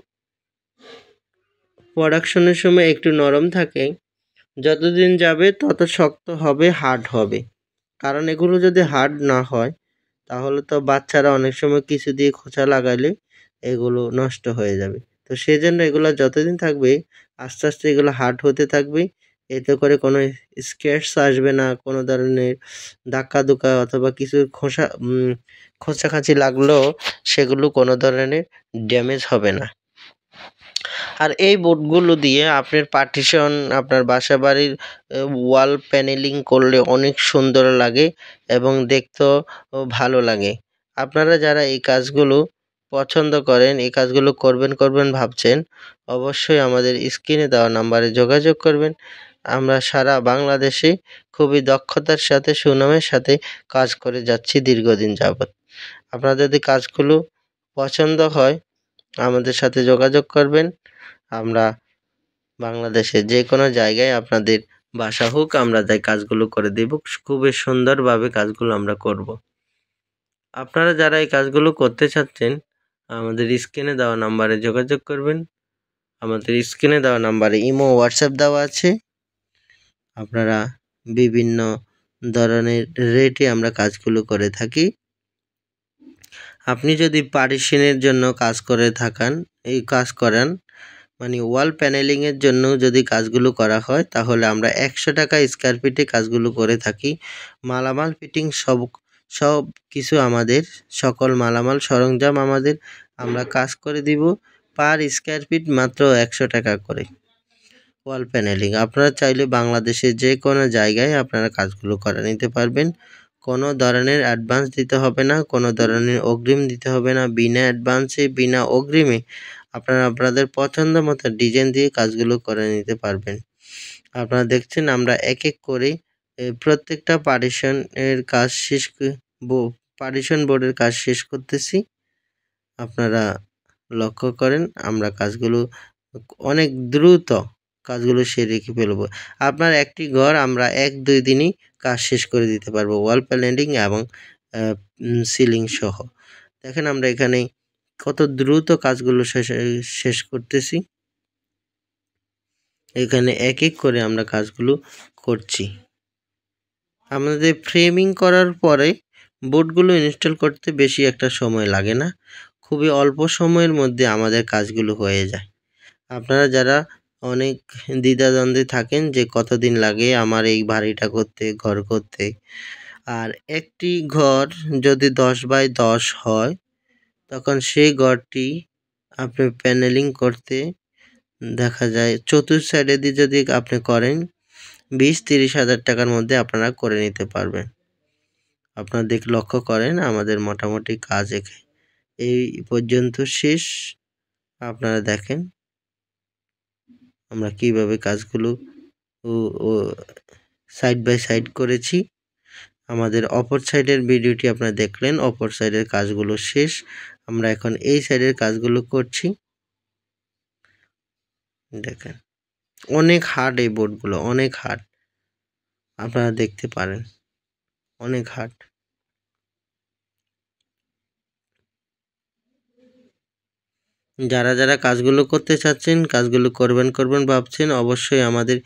প্রোডাকশনের সময় একটু নরম থাকে, যতদিন যাবে তত শক্ত হবে, হার্ড হবে। কারণ এগুলো যদি হার্ড না হয় তাহলে তো বাচ্চারা অনেক সময় কিছু দিয়ে খোঁচা লাগালে এগুলো নষ্ট হয়ে যাবে। তো তো সেজন্য এগুলো যতদিন থাকবে আস্তে আস্তে এগুলো হার্ড হতে থাকবে। এতে করে কোনো স্ক্র্যাচ আসবে না, কোনো ধরনের ধাক্কা-ধুক্কা অথবা কিছুর খোঁচাখাচি লাগলেও সেগুলো কোনো ধরনের ড্যামেজ হবে না। আর এই বোর্ডগুলো দিয়ে আপনার পার্টিশন, আপনার বাসাবাড়ির ওয়াল প্যানেলিং করলে অনেক সুন্দর লাগে এবং দেখতেও ভালো লাগে। আপনারা যারা এই কাজগুলো পছন্দ করেন, এই কাজগুলো করবেন ভাবছেন, অবশ্যই আমাদের স্ক্রিনে দেওয়া নাম্বারে যোগাযোগ করবেন। আমরা সারা বাংলাদেশে খুবই দক্ষতার সাথে, সুনামের সাথে কাজ করে যাচ্ছি দীর্ঘদিন যাবৎ। আপনার যদি কাজগুলো পছন্দ হয়, আমাদের সাথে যোগাযোগ করবেন। আমরা বাংলাদেশের যে কোনো জায়গায় আপনাদের বাসা হোক, আমরা তাই কাজগুলো করে দেব। খুবই সুন্দরভাবে কাজগুলো আমরা করব। আপনারা যারা এই কাজগুলো করতে চাচ্ছেন, আমাদের স্ক্রিনে দেওয়া নাম্বারে যোগাযোগ করবেন। আমাদের স্ক্রিনে দেওয়া নাম্বারে ইমো, হোয়াটসঅ্যাপ দেওয়া আছে। আপনারা বিভিন্ন ধরনের রেটে আমরা কাজগুলো করে থাকি। আপনি যদি পার্টিশনের জন্য কাজ করে থাকেন, এই কাজ করেন, মানে ওয়াল প্যানেলিংয়ের জন্য যদি কাজগুলো করা হয়, তাহলে আমরা ১০০ টাকা স্কয়ার ফিটে কাজগুলো করে থাকি। মালামাল ফিটিং সব কিছু আমাদের, সকল মালামাল সরঞ্জাম আমাদের। আমরা কাজ করে দিব পার স্কয়ার ফিট মাত্র ১০০ টাকা করে। ওয়াল প্যানেলিং আপনারা চাইলে বাংলাদেশের যে কোনো জায়গায় আপনারা কাজগুলো করে নিতে পারবেন। কোনো ধরনের অ্যাডভান্স দিতে হবে না, কোনো ধরনের অগ্রিম দিতে হবে না। বিনা অ্যাডভান্সে, বিনা অগ্রিমে আপনারা আপনাদের পছন্দ মতো ডিজাইন দিয়ে কাজগুলো করে নিতে পারবেন। আপনারা দেখছেন আমরা এক এক করে প্রত্যেকটা পার্টিশন বোর্ডের কাজ শেষ করতেছি। আপনারা লক্ষ্য করেন, আমরা কাজগুলো অনেক দ্রুত কাজগুলো সেরে ফেলবো। আপনার একটি ঘর আমরা ১-২ দিনই কাজ শেষ করে দিতে পারবো, ওয়াল প্যানেলিং এবং সিলিং সহ। দেখেন আমরা এখানে কত দ্রুত কাজগুলো শেষ করতেছি। এখানে এক এক করে আমরা কাজগুলো করছি। আমাদের ফ্রেমিং করার পরে বোর্ডগুলো ইনস্টল করতে বেশি একটা সময় লাগে না, খুবই অল্প সময়ের মধ্যে আমাদের কাজগুলো হয়ে যায়। আপনারা যারা অনেক দ্বিধাদ্বন্দ্বে থাকেন যে কতদিন লাগে আমার এই বাড়িটা করতে, ঘর করতে, আর একটি ঘর যদি 10x10 হয়, তখন সেই ঘরটি আপনি প্যানেলিং করতে দেখা যায় চতুর্থ সাইডে দিয়ে যদি আপনি করেন 20-30 হাজার টাকার মধ্যে আপনারা করে নিতে পারবেন। আপনারা লক্ষ্য করেন আমাদের মোটামুটি কাজ এই পর্যন্ত শেষ। আপনারা দেখেন আমরা কিভাবে কাজগুলো সাইড বাই সাইড করেছি। আমাদের অপর সাইডের ভিডিওটি আপনারা দেখলেন, অপর সাইডের কাজগুলো শেষ। আমরা এখন এই সাইডের কাজগুলো করছি। দেখেন অনেক হার্ড, এই বোর্ডগুলো অনেক হার্ড, আপনারা দেখতে পারেন অনেক হার্ড। যারা যারা কাজগুলো করতে চাচ্ছেন, কাজগুলো করবেন ভাবছেন, অবশ্যই আমাদের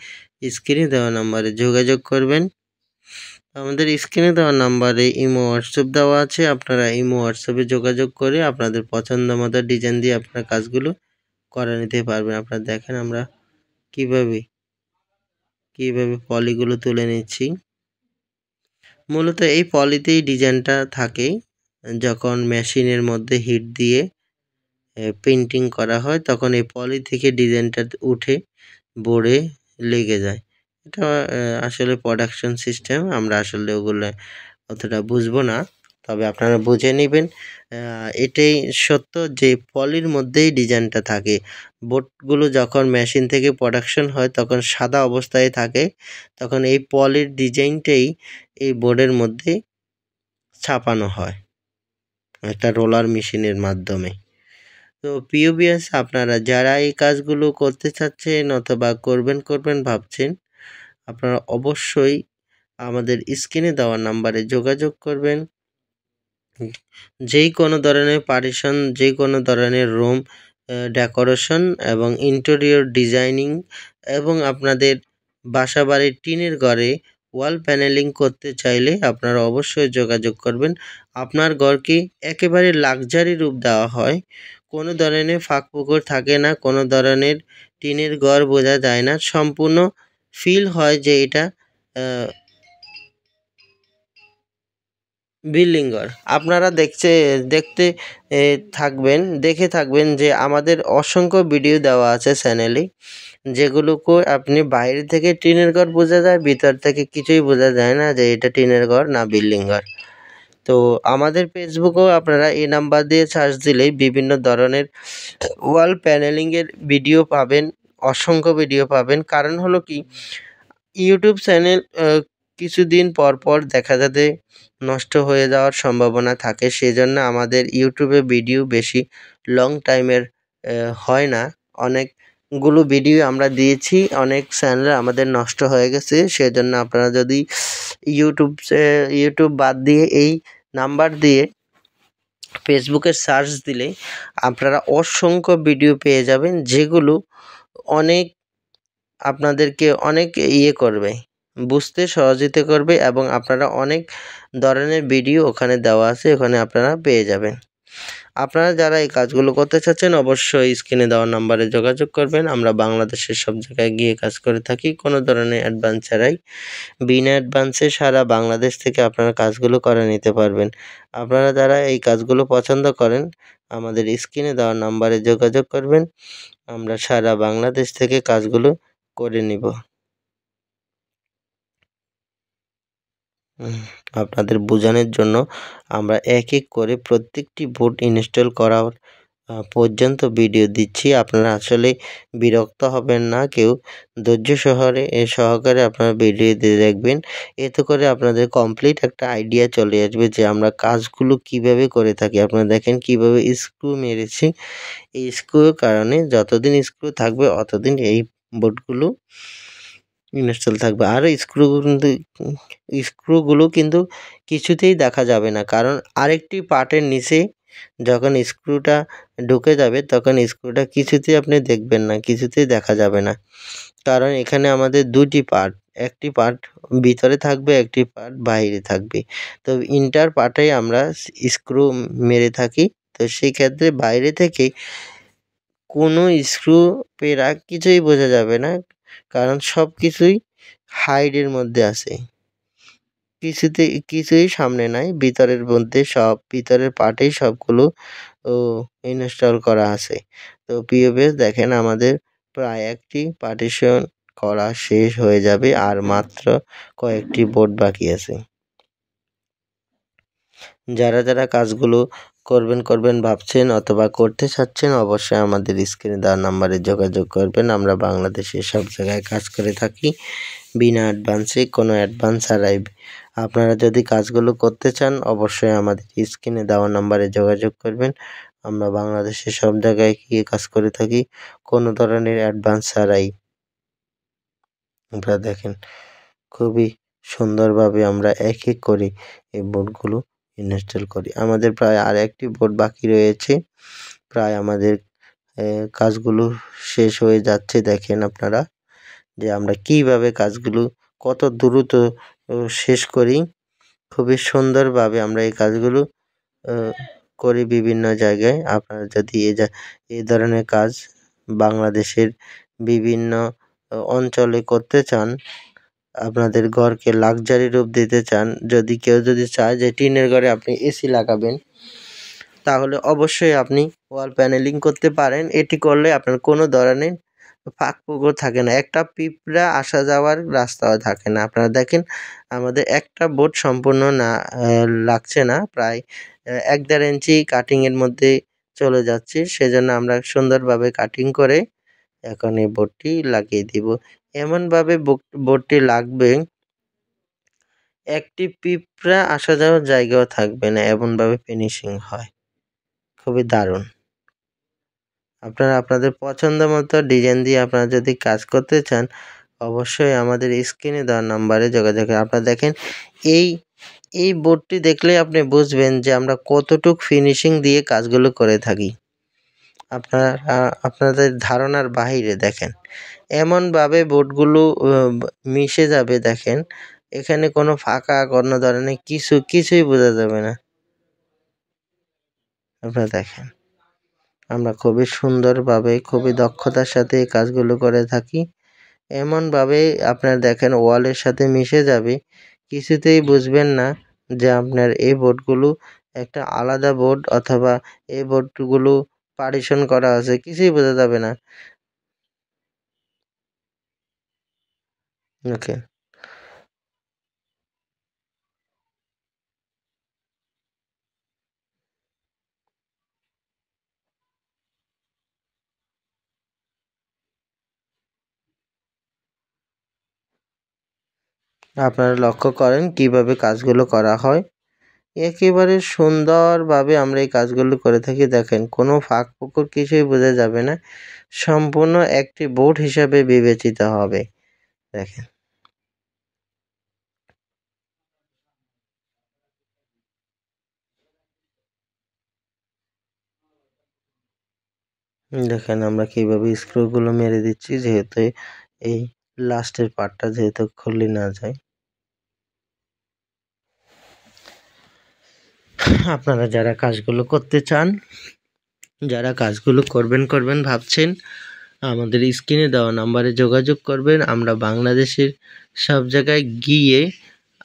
স্ক্রিনে দেওয়া নাম্বারে যোগাযোগ করবেন। আমাদের স্ক্রিনে দেওয়া নাম্বারে ইমো, হোয়াটসঅ্যাপ দেওয়া আছে। আপনারা ইমো, হোয়াটসঅ্যাপে যোগাযোগ করে আপনাদের পছন্দ মতো ডিজাইন দিয়ে আপনারা কাজগুলো করে নিতে পারবেন। আপনারা দেখেন আমরা কিভাবে পলিগুলো তুলে নিচ্ছি। মূলত এই পলিতেই ডিজাইনটা থাকে। যখন মেশিনের মধ্যে হিট দিয়ে পেন্টিং করা হয়, তখন এই পলি থেকে ডিজাইনটা উঠে বোর্ডে লেগে যায়। এটা আসলে প্রোডাকশন সিস্টেম, আমরা আসলে ওগুলো অতটা বুঝবো না, তবে আপনারা বুঝে নেবেন। এটাই সত্য যে পলির মধ্যেই ডিজাইনটা থাকে। বোর্ডগুলো যখন মেশিন থেকে প্রোডাকশন হয় তখন সাদা অবস্থায় থাকে, তখন এই পলির ডিজাইনটাই এই বোর্ডের মধ্যে ছাপানো হয় একটা রোলার মেশিনের মাধ্যমে। তো প্রিয় ভিউয়ার্স, আপনারা যারা এই কাজগুলো করতে চাচ্ছেন অথবা করবেন ভাবছেন, আপনারা অবশ্যই আমাদের স্ক্রিনে দেওয়া নাম্বারে যোগাযোগ করবেন। যেই কোনো ধরনের পার্টিশন, যে কোনো ধরনের রুম ডেকোরেশন এবং ইন্টেরিয়র ডিজাইনিং, এবং আপনাদের বাসাবাড়ির টিনের ঘরে ওয়াল প্যানেলিং করতে চাইলে আপনারা অবশ্যই যোগাযোগ করবেন। আপনার ঘরকে একেবারে লাক্সারি রূপ দেওয়া হয়, কোনো ধরনের ফাঁক ফোকর থাকে না, কোনো ধরনের টিনের ঘর বোঝা যায় না, সম্পূর্ণ ফিল হয় যে এটা বিল্ডিং ঘর। আপনারা দেখতে দেখে থাকবেন যে আমাদের অসংখ্য ভিডিও দেওয়া আছে চ্যানেলে, যেগুলোকে আপনি বাইরে থেকে টিনের ঘর বোঝা যায়, ভিতর থেকে কিছুই বোঝা যায় না যে এটা টিনের ঘর না বিল্ডিং ঘর। তো আমাদের ফেসবুকেও আপনারা এই নাম্বার দিয়ে সার্চ দিলেই বিভিন্ন ধরনের ওয়াল প্যানেলিংয়ের ভিডিও পাবেন, অসংখ্য ভিডিও পাবেন। কারণ হলো কি, ইউটিউব চ্যানেল কিছুদিন পর দেখা যাবে নষ্ট হয়ে যাওয়ার সম্ভাবনা থাকে, সেজন্য আমাদের ইউটিউবে ভিডিও বেশি লং টাইমের হয় না। অনেকগুলো ভিডিও আমরা দিয়েছি, অনেক চ্যানেল আমাদের নষ্ট হয়ে গেছে। সেজন্য আপনারা যদি ইউটিউব বাদ দিয়ে এই নাম্বার দিয়ে ফেসবুকে সার্চ দিলে আপনারা অসংখ্য ভিডিও পেয়ে যাবেন, যেগুলো অনেক আপনাদেরকে অনেক করবে, বুঝতে সহযোগিতা করবে, এবং আপনারা অনেক ধরনের ভিডিও ওখানে দেওয়া আছে, ওখানে আপনারা পেয়ে যাবেন। আপনারা যারা এই কাজগুলো করতে চাচ্ছেন অবশ্যই স্ক্রিনে দেওয়া নাম্বারে যোগাযোগ করবেন। আমরা বাংলাদেশের সব জায়গায় গিয়ে কাজ করে থাকি, কোনো ধরনের অ্যাডভান্স ছাড়াই। বিনা অ্যাডভান্সে সারা বাংলাদেশ থেকে আপনারা কাজগুলো করে নিতে পারবেন। আপনারা যারা এই কাজগুলো পছন্দ করেন আমাদের স্ক্রিনে দেওয়া নাম্বারে যোগাযোগ করবেন, আমরা সারা বাংলাদেশ থেকে কাজগুলো করে নিব। আপনাদের বোঝানোর জন্য আমরা এক এক করে প্রত্যেকটি বোর্ড ইনস্টল করার পর্যন্ত ভিডিও দিচ্ছি। আপনারা আসলে বিরক্ত হবেন না কেউ, ধৈর্য সহকারে আপনারা ভিডিও দিয়ে দেখবেন। এতে করে আপনাদের কমপ্লিট একটা আইডিয়া চলে আসবে যে আমরা কাজগুলো কিভাবে করে থাকি। আপনারা দেখেন কিভাবে স্ক্রু মেরেছি, এই স্ক্রুর কারণে যতদিন স্ক্রু থাকবে অতদিন এই বোর্ডগুলো ইনস্টল থাকবে। আর স্ক্রুগুলো কিন্তু কিছুতেই দেখা যাবে না, কারণ আরেকটি পার্টের নিচে যখন স্ক্রুটা ঢুকে যাবে তখন স্ক্রুটা কিছুতেই আপনি দেখবেন না, কিছুতেই দেখা যাবে না। কারণ এখানে আমাদের দুটি পার্ট, একটি পার্ট ভিতরে থাকবে, একটি পার্ট বাইরে থাকবে। তো ইন্টার পার্টে আমরা স্ক্রু মেরে থাকি। তো সেই ক্ষেত্রে বাইরে থেকে কোনো স্ক্রু পেরা কিছুই বোঝা যাবে না, কারণ সব কিছুই হাইডের মধ্যে আছে, কিছুই সামনে নাই, ভিতরের মধ্যে সব ভিতরের পার্টেই সবগুলো ইনস্টল করা আছে। তো প্রিয় ভিউয়ার্স, দেখেন আমাদের প্রায় একটি পার্টিশন করা শেষ হয়ে যাবে, আর মাত্র কয়েকটি বোর্ড বাকি আছে। যারা কাজগুলো করবেন ভাবছেন অথবা করতে চাচ্ছেন অবশ্যই আমাদের স্ক্রিনে দেওয়া নাম্বারে যোগাযোগ করবেন। আমরা বাংলাদেশের সব জায়গায় কাজ করে থাকি বিনা অ্যাডভান্সে, কোনো অ্যাডভান্স ছাড়াই। আপনারা যদি কাজগুলো করতে চান অবশ্যই আমাদের স্ক্রিনে দেওয়া নাম্বারে যোগাযোগ করবেন। আমরা বাংলাদেশের সব জায়গায় গিয়ে কাজ করে থাকি কোনো ধরনের অ্যাডভান্স ছাড়াই। আপনারা দেখেন খুবই সুন্দরভাবে আমরা এক এক করে এই বোর্ডগুলো ইনস্টল করি। আমাদের প্রায় আর একটি বোর্ড বাকি রয়েছে, প্রায় আমাদের কাজগুলো শেষ হয়ে যাচ্ছে। দেখেন আপনারা যে আমরা কিভাবে কাজগুলো কত দ্রুত শেষ করি, খুবই সুন্দরভাবে আমরা এই কাজগুলো করি বিভিন্ন জায়গায়। আপনারা যদি এই ধরনের কাজ বাংলাদেশের বিভিন্ন অঞ্চলে করতে চান, আপনাদের ঘরকে লাক্সারি রূপ দিতে চান, যদি চায় যে টিনের ঘরে আপনি এসি লাগাবেন, তাহলে অবশ্যই আপনি ওয়াল প্যানেলিং করতে পারেন। এটি করলে আপনার কোনো ধরনের ফাঁক ফোকর থাকে না, একটা পিঁপড়া আসা যাওয়ার রাস্তাও থাকে না। আপনারা দেখেন আমাদের একটা বোর্ড সম্পূর্ণ না লাগছে না, প্রায় ১-১.৫ ইঞ্চি কাটিংয়ের মধ্যে চলে যাচ্ছে। সেজন্য আমরা সুন্দরভাবে কাটিং করে এখন এই বোর্ডটি লাগিয়ে দিব। এমনভাবে বোর্ডটি লাগবে একটি পিঁপড়া আসা যাওয়ার জায়গাও থাকবে না, এমনভাবে ফিনিশিং হয়, খুবই দারুণ। আপনারা আপনাদের পছন্দ মতো ডিজাইন দিয়ে আপনারা যদি কাজ করতে চান অবশ্যই আমাদের স্ক্রিনে দেওয়া নাম্বারে যোগাযোগ করুন। আপনারা দেখেন এই বোর্ডটি দেখলেই আপনি বুঝবেন যে আমরা কতটুক ফিনিশিং দিয়ে কাজগুলো করে থাকি। আপনাদের ধারণার বাহিরে। দেখেন এমনভাবে বোর্ডগুলো মিশে যাবে, দেখেন এখানে কোনো ফাঁকা কোনো ধরনের কিছুই বোঝা যাবে না। আপনারা দেখেন আমরা খুবই সুন্দরভাবে খুবই দক্ষতার সাথে এই কাজগুলো করে থাকি। এমনভাবে আপনার দেখেন ওয়ালের সাথে মিশে যাবে, কিছুতেই বুঝবেন না যে আপনার এই বোর্ডগুলো একটা আলাদা বোর্ড অথবা এই বোর্ডগুলো পার্টিশন করা আছে, কিছুই বোঝা যাবে না। ওকে, আপনারা লক্ষ্য করেন কিভাবে কাজগুলো করা হয়। একেবারে সুন্দরভাবে আমরা এই কাজগুলো করে থাকি। দেখেন কোনো ফাঁক ফোকর কিছুই বোঝা যাবে না, সম্পূর্ণ একটি বোর্ড হিসাবে বিবেচিত হবে। দেখেন, দেখেন আমরা কিভাবে স্ক্রুগুলো মেরে দিচ্ছি, যেহেতু এই লাস্টের পার্টটা যেহেতু খুলে না যায়। আপনারা যারা কাজগুলো করতে চান, যারা কাজগুলো করবেন ভাবছেন, আমাদের স্ক্রিনে দেওয়া নাম্বারে যোগাযোগ করবেন। আমরা বাংলাদেশের সব জায়গায় গিয়ে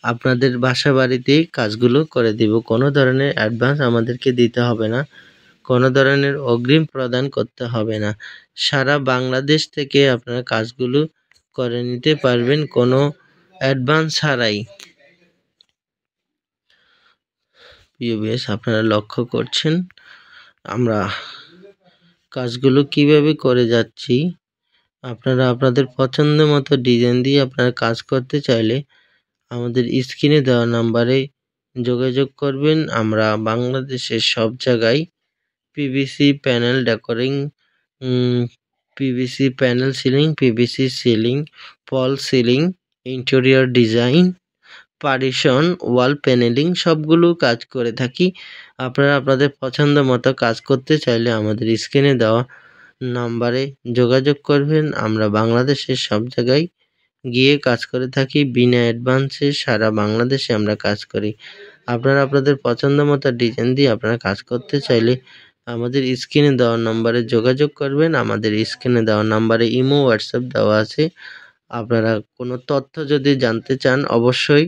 আপনাদের বাসা বাড়িতে কাজগুলো করে দিব। কোনো ধরনের অ্যাডভান্স আমাদেরকে দিতে হবে না, কোনো ধরনের অগ্রিম প্রদান করতে হবে না। সারা বাংলাদেশ থেকে আপনারা কাজগুলো করে নিতে পারবেন কোনো অ্যাডভান্স ছাড়াই। প্রিয় ভিউয়ার্স, আপনারা লক্ষ্য করছেন আমরা কাজগুলো কিভাবে করে যাচ্ছি। আপনারা আপনাদের পছন্দ মতো ডিজাইন দিয়ে আপনারা কাজ করতে চাইলে আমাদের স্ক্রিনে দেওয়া নাম্বারে যোগাযোগ করবেন। আমরা বাংলাদেশের সব জায়গায় PVC panel decorating, PVC panel ceiling, PVC ceiling, false ceiling, interior design, partition, wall panelling সবগুলো কাজ করে থাকি। আপনারা আপনাদের পছন্দ মতো কাজ করতে চাইলে আমাদের স্ক্রিনে দেওয়া নাম্বারে যোগাযোগ করবেন। আমরা বাংলাদেশের সব জায়গায় গিয়ে কাজ করে থাকি বিনা অ্যাডভান্সে। সারা বাংলাদেশে আমরা কাজ করি। আপনারা আপনাদের পছন্দ মতো ডিজাইন দিয়ে আপনারা কাজ করতে চাইলে আমাদের স্ক্রিনে দেওয়া নাম্বারে যোগাযোগ করবেন। আমাদের স্ক্রিনে দেওয়া নাম্বারে ইমো, হোয়াটসঅ্যাপ দেওয়া আছে। আপনারা কোনো তথ্য যদি জানতে চান অবশ্যই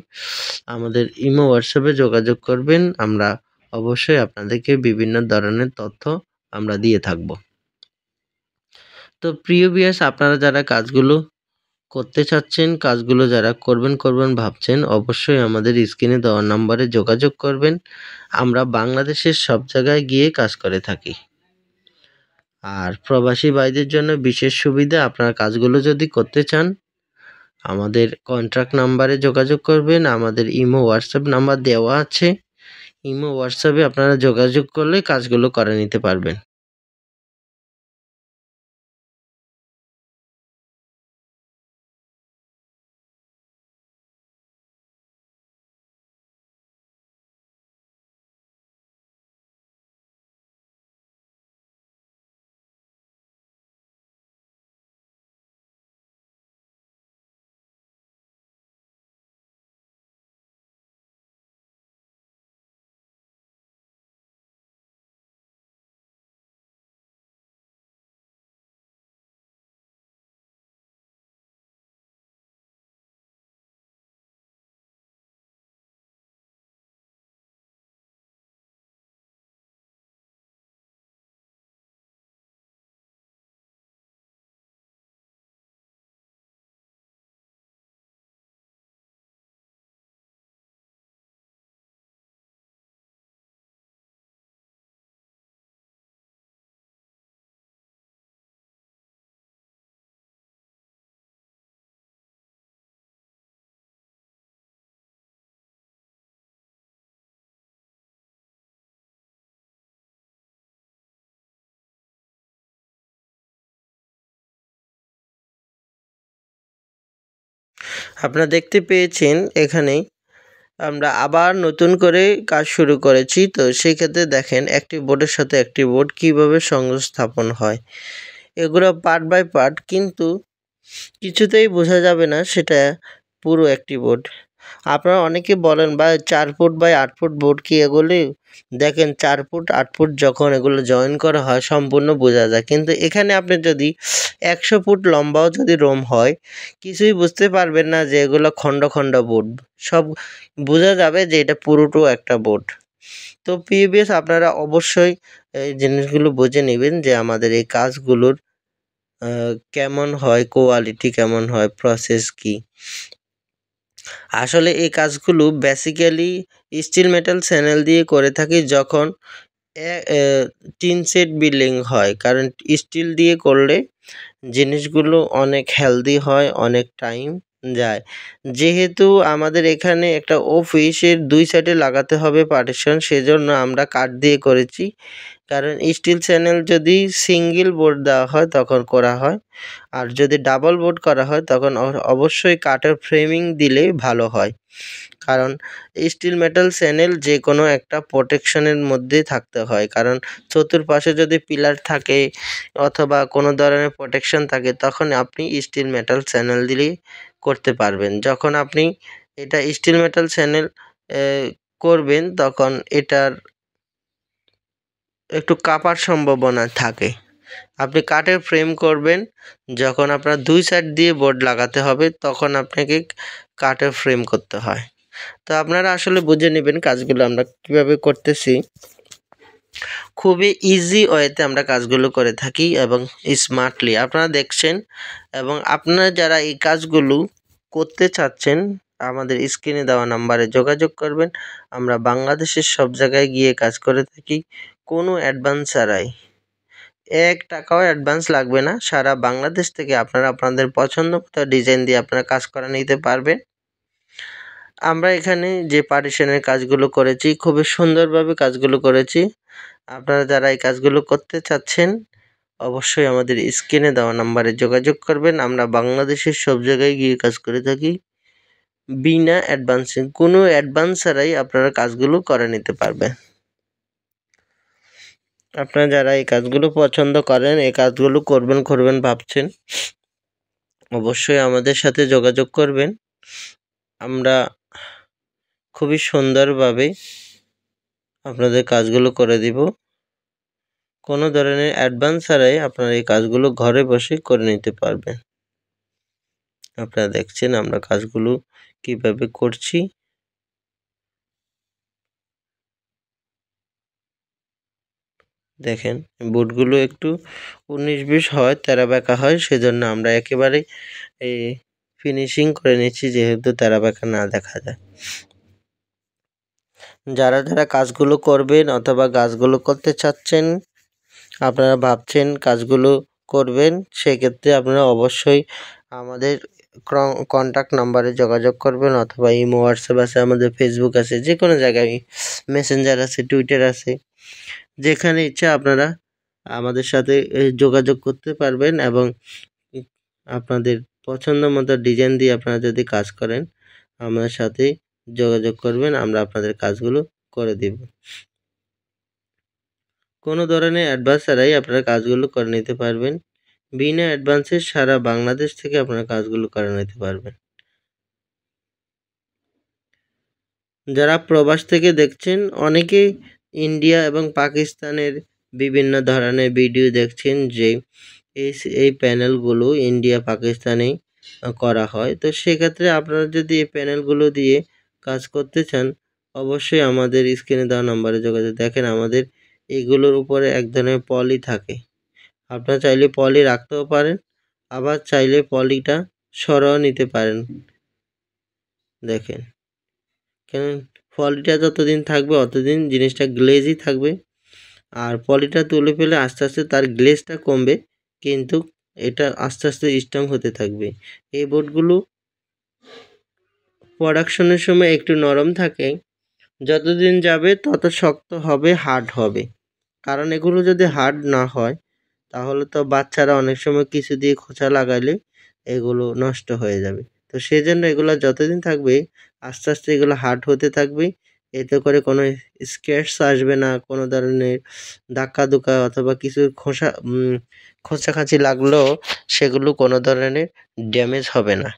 আমাদের ইমো, হোয়াটসঅ্যাপে যোগাযোগ করবেন। আমরা অবশ্যই আপনাদেরকে বিভিন্ন ধরনের তথ্য আমরা দিয়ে থাকব। তো প্রিয় ভিউয়ার্স, আপনারা যারা কাজগুলো করতে চাচ্ছেন, কাজগুলো যারা করবেন ভাবছেন, অবশ্যই আমাদের স্ক্রিনে দেওয়া নাম্বারে যোগাযোগ করবেন। আমরা বাংলাদেশের সব জায়গায় গিয়ে কাজ করে থাকি। আর প্রবাসী ভাইদের জন্য বিশেষ সুবিধা, আপনারা কাজগুলো যদি করতে চান আমাদের কন্ট্যাক্ট নাম্বারে যোগাযোগ করবেন। আমাদের ইমো, হোয়াটসঅ্যাপ নাম্বার দেওয়া আছে। ইমো, হোয়াটসঅ্যাপে আপনারা যোগাযোগ করলে কাজগুলো করে নিতে পারবেন। আপনারা দেখতে পেয়েছেন এখানে আমরা আবার নতুন করে কাজ শুরু করেছি। তো সেই ক্ষেত্রে দেখেন একটি বোর্ডের সাথে একটি বোর্ড কীভাবে সংস্থাপন হয়। এগুলো পার্ট বাই পার্ট, কিন্তু কিছুতেই বোঝা যাবে না সেটা পুরো একটি বোর্ড। আপনারা অনেকে বলেন ভাই 4 ফুট বাই 8 ফুট বোর্ড কি এগুলি? দেখেন 4 ফুট 8 ফুট যখন এগুলো জয়েন করা হয় সম্পূর্ণ বোঝা যায়। কিন্তু এখানে আপনি যদি 100 ফুট লম্বাও যদি রুম হয়, কিছুই বুঝতে পারবেন না যে এগুলো খণ্ড, খণ্ড বোর্ড। সব বোঝা যাবে যে এটা পুরোটো একটা বোর্ড। তো প্রিয় ভিউয়ার্স আপনারা অবশ্যই এই জিনিসগুলো বুঝে নিবেন যে আমাদের এই কাজগুলোর কেমন হয়, কোয়ালিটি কেমন হয়, প্রসেস কী? আসলে এই কাজগুলো বেসিক্যালি স্টিল মেটাল চ্যানেল দিয়ে করে থাকি যখন টিন শেড বিল্ডিং হয়। কারণ স্টিল দিয়ে করলে জিনিসগুলো অনেক হেলদি হয়, অনেক টাইম যায়। যেহেতু আমাদের এখানে একটা অফিসের 2 সাইডে লাগাতে হবে পার্টিশন, সেজন্য আমরা কাঠ দিয়ে করেছি। কারণ স্টিল চ্যানেল যদি সিঙ্গেল বোর্ড দেওয়া হয় তখন করা হয়। আর যদি ডাবল বোর্ড করা হয় তখন অবশ্যই কাঠের ফ্রেমিং দিলে ভালো হয়। কারণ স্টিল মেটাল চ্যানেল যেকোনো একটা প্রোটেকশনের মধ্যে থাকতে হয়। কারণ চতুর্পাশে যদি পিলার থাকে অথবা কোনো ধরনের প্রোটেকশন থাকে তখন আপনি স্টিল মেটাল চ্যানেল দিলেই করতে পারবেন। যখন আপনি এটা স্টিল মেটাল চ্যানেল করবেন তখন এটার একটু কাঁপার সম্ভাবনা থাকে। আপনি কাঠের ফ্রেম করবেন, যখন আপনার 2 সাইড দিয়ে বোর্ড লাগাতে হবে তখন আপনাকে কাঠের ফ্রেম করতে হয়। তো আপনারা আসলে বুঝে নেবেন কাজগুলো আমরা কীভাবে করতেছি। খুবই ইজি ওয়েতে আমরা কাজগুলো করে থাকি এবং স্মার্টলি আপনারা দেখছেন। এবং আপনারা যারা এই কাজগুলো করতে চাচ্ছেন আমাদের স্ক্রিনে দেওয়া নাম্বারে যোগাযোগ করবেন। আমরা বাংলাদেশের সব জায়গায় গিয়ে কাজ করে থাকি কোনো অ্যাডভান্স ছাড়াই। 1 টাকাও অ্যাডভান্স লাগবে না। সারা বাংলাদেশ থেকে আপনারা আপনাদের পছন্দ মতো ডিজাইন দিয়ে আপনারা কাজ করা নিতে পারবেন। আমরা এখানে যে পার্টিশনের কাজগুলো করেছি খুবই সুন্দরভাবে কাজগুলো করেছি। আপনারা যারা এই কাজগুলো করতে চাচ্ছেন অবশ্যই আমাদের স্ক্রিনে দেওয়া নাম্বারে যোগাযোগ করবেন। আমরা বাংলাদেশের সব জায়গায় গিয়ে কাজ করে থাকি বিনা অ্যাডভান্সে। কোনো অ্যাডভান্স ছাড়াই আপনারা কাজগুলো করে নিতে পারবেন। আপনারা যারা এই কাজগুলো পছন্দ করেন, এই কাজগুলো করবেন ভাবছেন, অবশ্যই আমাদের সাথে যোগাযোগ করবেন। আমরা খুবই সুন্দরভাবে আপনাদের কাজগুলো করে দিব। কোনো ধরনের অ্যাডভান্স ছাড়াই আপনারা এই কাজগুলো ঘরে বসে করে নিতে পারবেন। আপনারা দেখছেন আমরা কাজগুলো কিভাবে করছি। দেখেন বোর্ডগুলো একটু 19-20 হয়, তেরা বেঁকা হয়, সেজন্য আমরা একেবারে ফিনিশিং করে নিচ্ছি যেহেতু তেরা বেঁকা না দেখা যায়। যারা কাজগুলো করবেন অথবা কাজগুলো করতে চাচ্ছেন, আপনারা ভাবছেন কাজগুলো করবেন, সেক্ষেত্রে আপনারা অবশ্যই আমাদের কন্ট্যাক্ট নাম্বারে যোগাযোগ করবেন অথবা ইমো, হোয়াটসঅ্যাপ আছে, আমাদের ফেসবুক আছে, যে কোনো জায়গায় মেসেঞ্জার আছে, টুইটার আছে, যেখানে ইচ্ছা আপনারা আমাদের সাথে যোগাযোগ করতে পারবেন এবং আপনাদের পছন্দ মতো ডিজাইন দিয়ে আপনারা যদি কাজ করেন আমাদের সাথে যোগাযোগ করবেন, আমরা আপনাদের কাজগুলো করে দিব। কোনো ধরনের অ্যাডভান্স ছাড়াই আপনারা কাজগুলো করে নিতে পারবেন। বিনা অ্যাডভান্সে সারা বাংলাদেশ থেকে আপনারা কাজগুলো করে নিতে পারবেন। যারা প্রবাস থেকে দেখছেন অনেকেই ইন্ডিয়া এবং পাকিস্তানের বিভিন্ন ধরনের ভিডিও দেখছেন যে এই প্যানেলগুলো ইন্ডিয়া পাকিস্তানে করা হয়। তো সেক্ষেত্রে আপনারা যদি এই প্যানেলগুলো দিয়ে কাজ করতে চান অবশ্যই আমাদের স্ক্রিনে দেওয়া নাম্বারে যোগাযোগ। দেখেন আমাদের এগুলোর উপরে এক ধরনের পলি থাকে। আপনারা চাইলে পলি রাখতেও পারেন, আবার চাইলে পলিটা সরাও নিতে পারেন। দেখেন কেন পলিটা যতদিন থাকবে অতদিন জিনিসটা গ্লেজই থাকবে। আর পলিটা তুলে ফেলে আস্তে আস্তে তার গ্লেজটা কমবে, কিন্তু এটা আস্তে আস্তে স্ট্রং হতে থাকবে। এই বোর্ডগুলো প্রোডাকশনের সময় একটু নরম থাকে, যতদিন যাবে তত শক্ত হবে, হার্ড হবে। কারণ এগুলো যদি হার্ড না হয় তাহলে তো বাচ্চারা অনেক সময় কিছু দিয়ে খোঁচা লাগালে এগুলো নষ্ট হয়ে যাবে। তো সেজন্য এগুলো যতদিন থাকবে আস্তে আস্তে এগুলো হার্ড হতে থাকবে। এতে করে কোনো স্ক্র্যাচ আসবে না, কোনো ধরনের ধাক্কা-ধুক্কা অথবা কিছু খোঁচাখাচি লাগলেও সেগুলো কোনো ধরনের ড্যামেজ হবে না।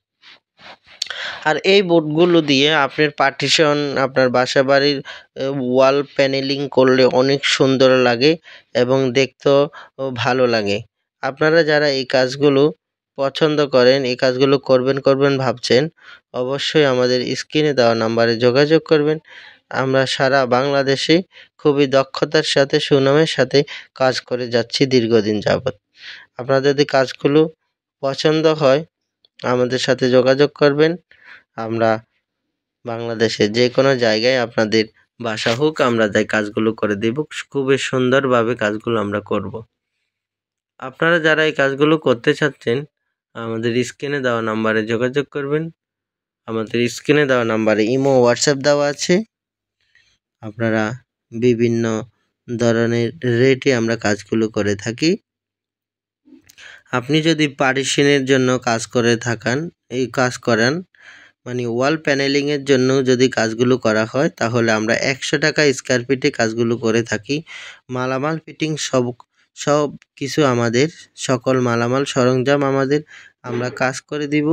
আর এই বোর্ডগুলো দিয়ে আপনার পার্টিশন, আপনার বাসাবাড়ির ওয়াল প্যানেলিং করলে অনেক সুন্দর লাগে এবং দেখতেও ভালো লাগে। আপনারা যারা এই কাজগুলো পছন্দ করেন, এই কাজগুলো করবেন ভাবছেন, অবশ্যই আমাদের স্ক্রিনে দেওয়া নাম্বারে যোগাযোগ করবেন। আমরা সারা বাংলাদেশে খুবই দক্ষতার সাথে, সুনামের সাথে কাজ করে যাচ্ছি দীর্ঘদিন যাবৎ। আপনাদের যদি কাজগুলো পছন্দ হয়, আমাদের সাথে যোগাযোগ করবেন। আমরা বাংলাদেশের যে কোনো জায়গায় আপনাদের বাসা হোক, আমরা তাই কাজগুলো করে দেব। খুবই সুন্দরভাবে কাজগুলো আমরা করব। আপনারা যারা এই কাজগুলো করতে চাচ্ছেন, আমাদের স্ক্রিনে দেওয়া নাম্বারে যোগাযোগ করবেন। আমাদের স্ক্রিনে দেওয়া নাম্বারে ইমো, হোয়াটসঅ্যাপ দেওয়া আছে। আপনারা বিভিন্ন ধরনের রেটে আমরা কাজগুলো করে থাকি। আপনি যদি পার্টিশনের জন্য কাজ করে থাকেন, এই কাজ করেন, মানে ওয়াল প্যানেলিংয়ের জন্য যদি কাজগুলো করা হয়, তাহলে আমরা 100 টাকা স্কোয়ার ফিটে কাজগুলো করে থাকি। মালামাল ফিটিং সব কিছু আমাদের, সকল মালামাল সরঞ্জাম আমাদের, আমরা কাজ করে দিব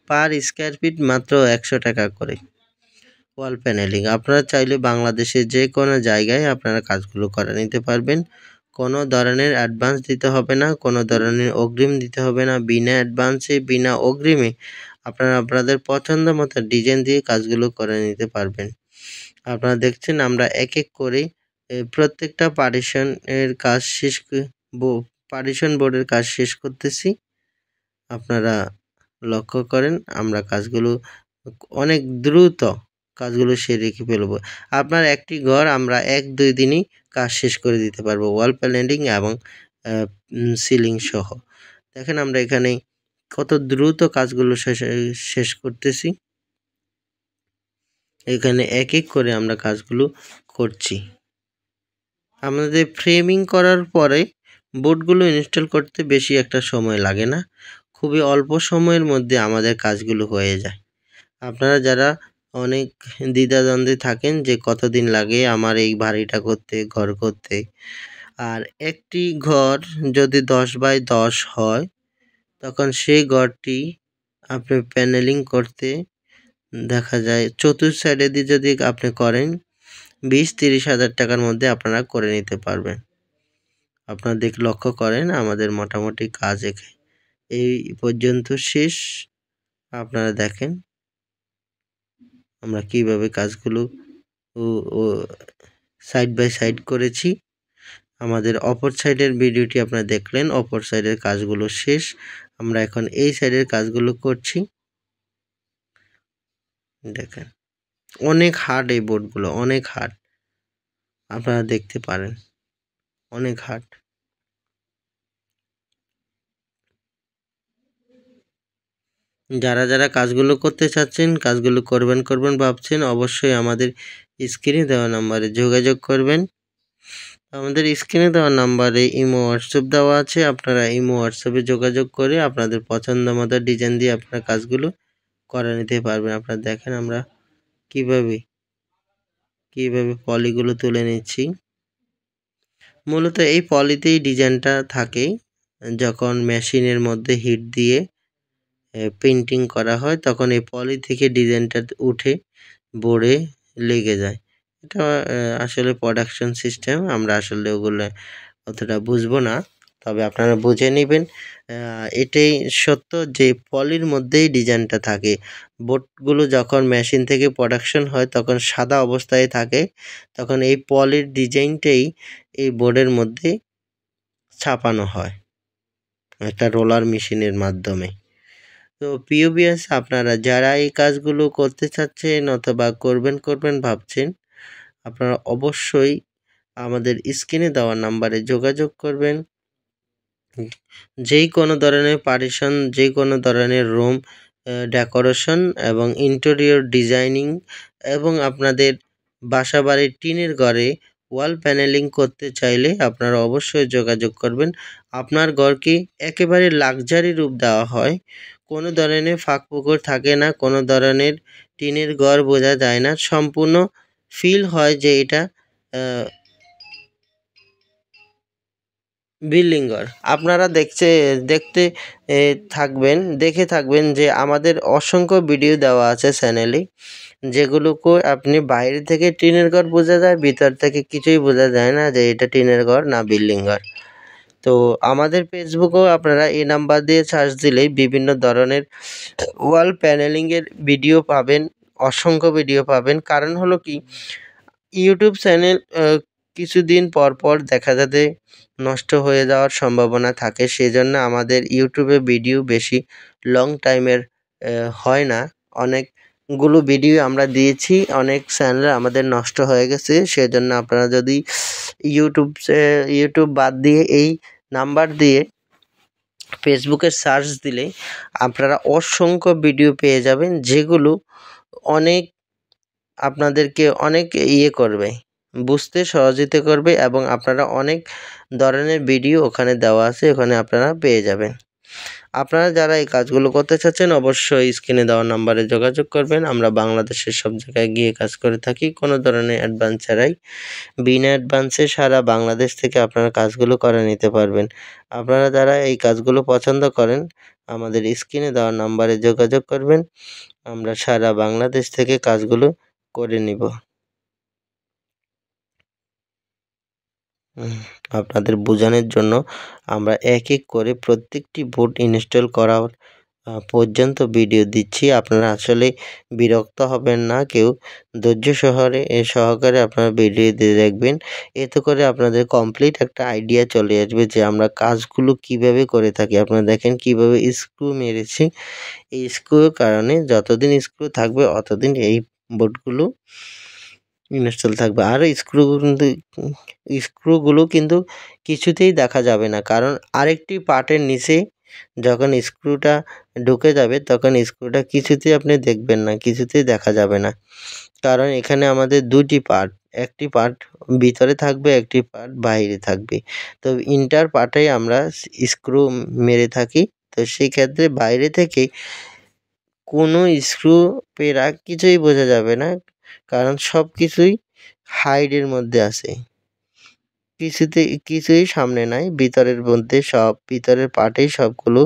পার স্কোয়ার ফিট মাত্র 100 টাকা করে। ওয়াল প্যানেলিং আপনারা চাইলে বাংলাদেশের যে কোনো জায়গায় আপনারা কাজগুলো করে নিতে পারবেন। কোনো ধরনের অ্যাডভান্স দিতে হবে না, কোনো ধরনের অগ্রিম দিতে হবে না। বিনা অ্যাডভান্সে, বিনা অগ্রিমে আপনারা আপনাদের পছন্দ মতো ডিজাইন দিয়ে কাজগুলো করে নিতে পারবেন। আপনারা দেখছেন আমরা এক এক করে প্রত্যেকটা পার্টিশনের কাজ পার্টিশন বোর্ডের কাজ শেষ করতেছি। আপনারা লক্ষ্য করেন, আমরা কাজগুলো অনেক দ্রুত কাজগুলো সেরে রেখে ফেলবো। আপনার একটি ঘর আমরা 1-2 দিনই কাজ শেষ করে দিতে পারবো, ওয়াল প্যানেলিং এবং সিলিং সহ। দেখেন আমরা এখানে কত দ্রুত কাজগুলো শেষ করতেছি। এখানে এক এক করে আমরা কাজগুলো করছি। আমাদের ফ্রেমিং করার পরে বোর্ডগুলো ইনস্টল করতে বেশি একটা সময় লাগে না, খুবই অল্প সময়ের মধ্যে আমাদের কাজগুলো হয়ে যায়। আপনারা যারা অনেক দ্বিধাদ্বন্দ্বে থাকেন যে কতদিন লাগে আমার এই বাড়িটা করতে, ঘর করতে, আর একটি ঘর যদি 10x10 হয়, তখন সেই ঘরটি আপনি প্যানেলিং করতে দেখা যায় চতুর্থ সাইডে দিয়ে যদি আপনি করেন 20-30 হাজার টাকার মধ্যে আপনারা করে নিতে পারবেন। আপনারা লক্ষ্য করেন আমাদের মোটামুটি কাজ এই পর্যন্ত শেষ। আপনারা দেখেন আমরা কিভাবে কাজগুলো সাইড বাই সাইড করেছি। আমাদের অপর সাইডের ভিডিওটি আপনারা দেখলেন, অপর সাইডের কাজগুলো শেষ। আমরা এখন এই সাইডের কাজগুলো করছি। দেখেন অনেক হার্ড এই বোর্ডগুলো, অনেক হার্ড, আপনারা দেখতে পারেন অনেক হার্ড। যারা যারা কাজগুলো করতে চাচ্ছেন, কাজগুলো করবেন ভাবছেন, অবশ্যই আমাদের স্ক্রিনে দেওয়া নাম্বারে যোগাযোগ করবেন। আমাদের স্ক্রিনে দেওয়া নাম্বারে ইমো, হোয়াটসঅ্যাপ দেওয়া আছে। আপনারা ইমো, হোয়াটসঅ্যাপে যোগাযোগ করে আপনাদের পছন্দ মতো ডিজাইন দিয়ে আপনার কাজগুলো করে নিতে পারবেন। আপনারা দেখেন আমরা কিভাবে পলিগুলো তুলে নিচ্ছি। মূলত এই পলিতেই ডিজাইনটা থাকে। যখন মেশিনের মধ্যে হিট দিয়ে পেন্টিং করা হয়, তখন এই পলি থেকে ডিজাইনটা উঠে বোর্ডে লেগে যায়। এটা আসলে প্রোডাকশন সিস্টেম, আমরা আসলে ওগুলো অতটা বুঝবো না, তবে আপনারা বুঝে নেবেন। এটাই সত্য যে পলির মধ্যেই ডিজাইনটা থাকে। বোর্ডগুলো যখন মেশিন থেকে প্রোডাকশন হয় তখন সাদা অবস্থায় থাকে, তখন এই পলির ডিজাইনটাই এই বোর্ডের মধ্যে ছাপানো হয় একটা রোলার মেশিনের মাধ্যমে। তো প্রিয় ভিউয়ার্স, আপনারা যারা এই কাজগুলো করতে চাচ্ছেন অথবা করবেন ভাবছেন, আপনারা অবশ্যই আমাদের স্ক্রিনে দেওয়া নাম্বারে যোগাযোগ করবেন। যেই কোনো ধরনের পার্টিশন, যে কোনো ধরনের রুম ডেকোরেশন এবং ইন্টেরিয়র ডিজাইনিং, এবং আপনাদের বাসাবাড়ির টিনের ঘরে ওয়াল প্যানেলিং করতে চাইলে আপনারা অবশ্যই যোগাযোগ করবেন। আপনার ঘরকে একেবারে লাক্সারি রূপ দেওয়া হয়, কোনো ধরনের ফাঁক ফোকর থাকে না, কোনো ধরনের টিনের ঘর বোঝা যায় না, সম্পূর্ণ ফিল হয় যে এটা বিল্ডিং ঘর আপনারা দেখতে দেখে থাকবেন যে আমাদের অসংখ্য ভিডিও দেওয়া আছে চ্যানেলে, যেগুলোকে আপনি বাইরে থেকে টিনের ঘর বোঝা যায়, ভিতর থেকে কিছুই বোঝা যায় না যে এটা টিনের ঘর না বিল্ডিং ঘর। তো আমাদের ফেসবুকেও আপনারা এই নাম্বার দিয়ে সার্চ দিলেই বিভিন্ন ধরনের ওয়াল প্যানেলিংয়ের ভিডিও পাবেন, অসংখ্য ভিডিও পাবেন। কারণ হলো কি, ইউটিউব চ্যানেল কিছুদিন পর পর দেখা যাবে নষ্ট হয়ে যাওয়ার সম্ভাবনা থাকে, সেজন্য আমাদের ইউটিউবে ভিডিও বেশি লং টাইমের হয় না। অনেকগুলো ভিডিও আমরা দিয়েছি, অনেক চ্যানেল আমাদের নষ্ট হয়ে গেছে। সেজন্য আপনারা যদি ইউটিউব বাদ দিয়ে এই নাম্বার দিয়ে ফেসবুকে সার্চ দিলে আপনারা অসংখ্য ভিডিও পেয়ে যাবেন, যেগুলো অনেক আপনাদেরকে অনেক করবে, বুঝতে সহযোগিতা করবে, এবং আপনারা অনেক ধরনের ভিডিও ওখানে দেওয়া আছে, ওখানে আপনারা পেয়ে যাবেন। আপনারা যারা এই কাজগুলো করতে চাচ্ছেন অবশ্যই স্ক্রিনে দেওয়া নাম্বারে যোগাযোগ করবেন। আমরা বাংলাদেশের সব জায়গায় গিয়ে কাজ করে থাকি, কোনো ধরনের অ্যাডভান্স ছাড়াই। বিনা অ্যাডভান্সে সারা বাংলাদেশ থেকে আপনারা কাজগুলো করে নিতে পারবেন। আপনারা যারা এই কাজগুলো পছন্দ করেন আমাদের স্ক্রিনে দেওয়া নাম্বারে যোগাযোগ করবেন, আমরা সারা বাংলাদেশ থেকে কাজগুলো করে নিব। আপনাদের বোঝানোর জন্য আমরা এক এক করে প্রত্যেকটি বোর্ড ইনস্টল করা পর্যন্ত ভিডিও দিচ্ছি। আপনারা আসলে বিরক্ত হবেন না কেউ, ধৈর্য সহকারে আপনারা ভিডিও দিয়ে দেখবেন। এতে করে আপনাদের কমপ্লিট একটা আইডিয়া চলে আসবে যে আমরা কাজগুলো কিভাবে করে থাকি। আপনারা দেখেন কিভাবে স্ক্রু মেরেছি, এই স্ক্রুর কারণে যতদিন স্ক্রু থাকবে অতদিন এই বোর্ডগুলো ইনস্টল থাকবে। আর স্ক্রুগুলো কিন্তু কিছুতেই দেখা যাবে না, কারণ আরেকটি পার্টের নিচে যখন স্ক্রুটা ঢুকে যাবে তখন স্ক্রুটা কিছুতেই আপনি দেখবেন না, কিছুতেই দেখা যাবে না। কারণ এখানে আমাদের দুটি পার্ট, একটি পার্ট ভিতরে থাকবে, একটি পার্ট বাইরে থাকবে। তো ইন্টার পার্টে আমরা স্ক্রু মেরে থাকি। তো সেই ক্ষেত্রে বাইরে থেকে কোনো স্ক্রু পেরা কিছুই বোঝা যাবে না, কারণ সব কিছুই হাইডের মধ্যে আছে, কিছুই সামনে নাই, ভিতরের মধ্যে সব ভিতরের পার্টেই সবগুলো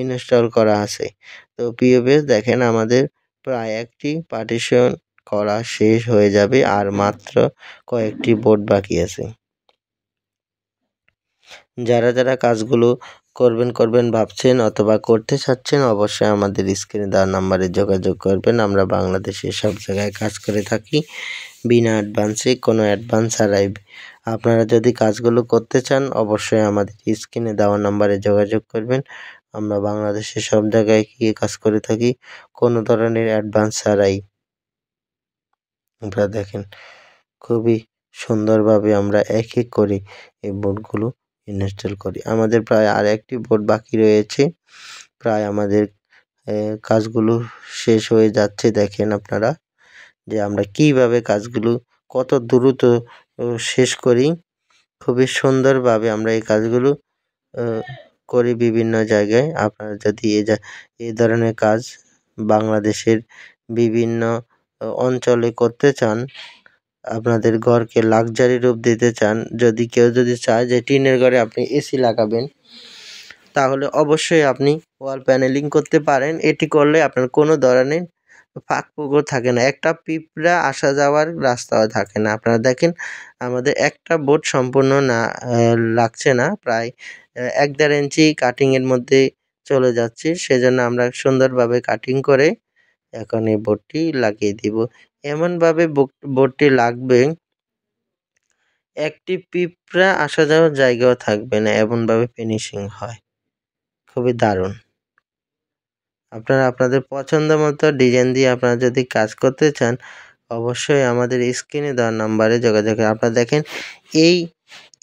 ইনস্টল করা আছে। তো প্রিয় ভিউয়ার্স, দেখেন আমাদের প্রায় একটি পার্টিশন করা শেষ হয়ে যাবে, আর মাত্র কয়েকটি বোর্ড বাকি আছে। যারা কাজগুলো করবেন ভাবছেন অথবা করতে চাচ্ছেন অবশ্যই আমাদের স্ক্রিনে দেওয়া নাম্বারে যোগাযোগ করবেন। আমরা বাংলাদেশের সব জায়গায় কাজ করে থাকি বিনা অ্যাডভান্সে, কোনো অ্যাডভান্স ছাড়াই। আপনারা যদি কাজগুলো করতে চান অবশ্যই আমাদের স্ক্রিনে দেওয়া নাম্বারে যোগাযোগ করবেন। আমরা বাংলাদেশের সব জায়গায় গিয়ে কাজ করে থাকি কোনো ধরনের অ্যাডভান্স ছাড়াই। আপনারা দেখেন খুবই সুন্দরভাবে আমরা এক এক করে এই বোর্ডগুলো ইনস্টল করি। আমাদের প্রায় আর একটি বোর্ড বাকি রয়েছে, প্রায় আমাদের কাজগুলো শেষ হয়ে যাচ্ছে। দেখেন আপনারা যে আমরা কিভাবে কাজগুলো কত দ্রুত শেষ করি, খুবই সুন্দরভাবে আমরা এই কাজগুলো করি বিভিন্ন জায়গায়। আপনারা যদি এই ধরনের কাজ বাংলাদেশের বিভিন্ন অঞ্চলে করতে চান, আপনাদের ঘরকে লাক্সারি রূপ দিতে চান, কেউ যদি চায় যে টিনের ঘরে আপনি এসি লাগাবেন, তাহলে অবশ্যই আপনি ওয়াল প্যানেলিং করতে পারেন। এটি করলে আপনার কোনো ধরনের ফাঁক পুকুর থাকে না, একটা পিঁপড়া আসা যাওয়ার রাস্তাও থাকে না। আপনারা দেখেন আমাদের একটা বোর্ড সম্পূর্ণ না লাগছে না, প্রায় 1-1.5 ইঞ্চি কাটিংয়ের মধ্যে চলে যাচ্ছে। সেজন্য আমরা সুন্দরভাবে কাটিং করে এখন এই বোর্ডটি লাগিয়ে দিব। এমনভাবে বোর্ডটি লাগবে একটি পিঁপড়া আসা যাওয়ার জায়গাও থাকবে না, এমনভাবে ফিনিশিং হয়, খুবই দারুণ। আপনারা আপনাদের পছন্দ মতো ডিজাইন দিয়ে আপনারা যদি কাজ করতে চান অবশ্যই আমাদের স্ক্রিনে দেওয়া নাম্বারে যোগাযোগ করুন। আপনারা দেখেন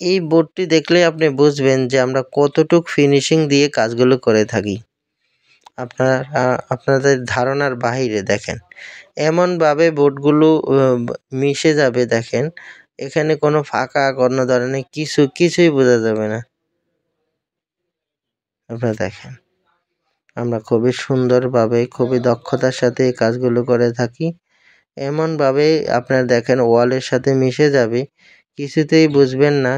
এই বোর্ডটি দেখলে আপনি বুঝবেন যে আমরা কতটুক ফিনিশিং দিয়ে কাজগুলো করে থাকি। আপনাদের ধারণার বাহিরে। দেখেন এমনভাবে বোর্ডগুলো মিশে যাবে, দেখেন এখানে কোনো ফাঁকা কোনো ধরনের কিছুই বোঝা যাবে না। আপনারা দেখেন আমরা খুবই সুন্দরভাবে খুবই দক্ষতার সাথে এই কাজগুলো করে থাকি। এমনভাবে আপনারা দেখেন ওয়ালের সাথে মিশে যাবে, কিছুতেই বুঝবেন না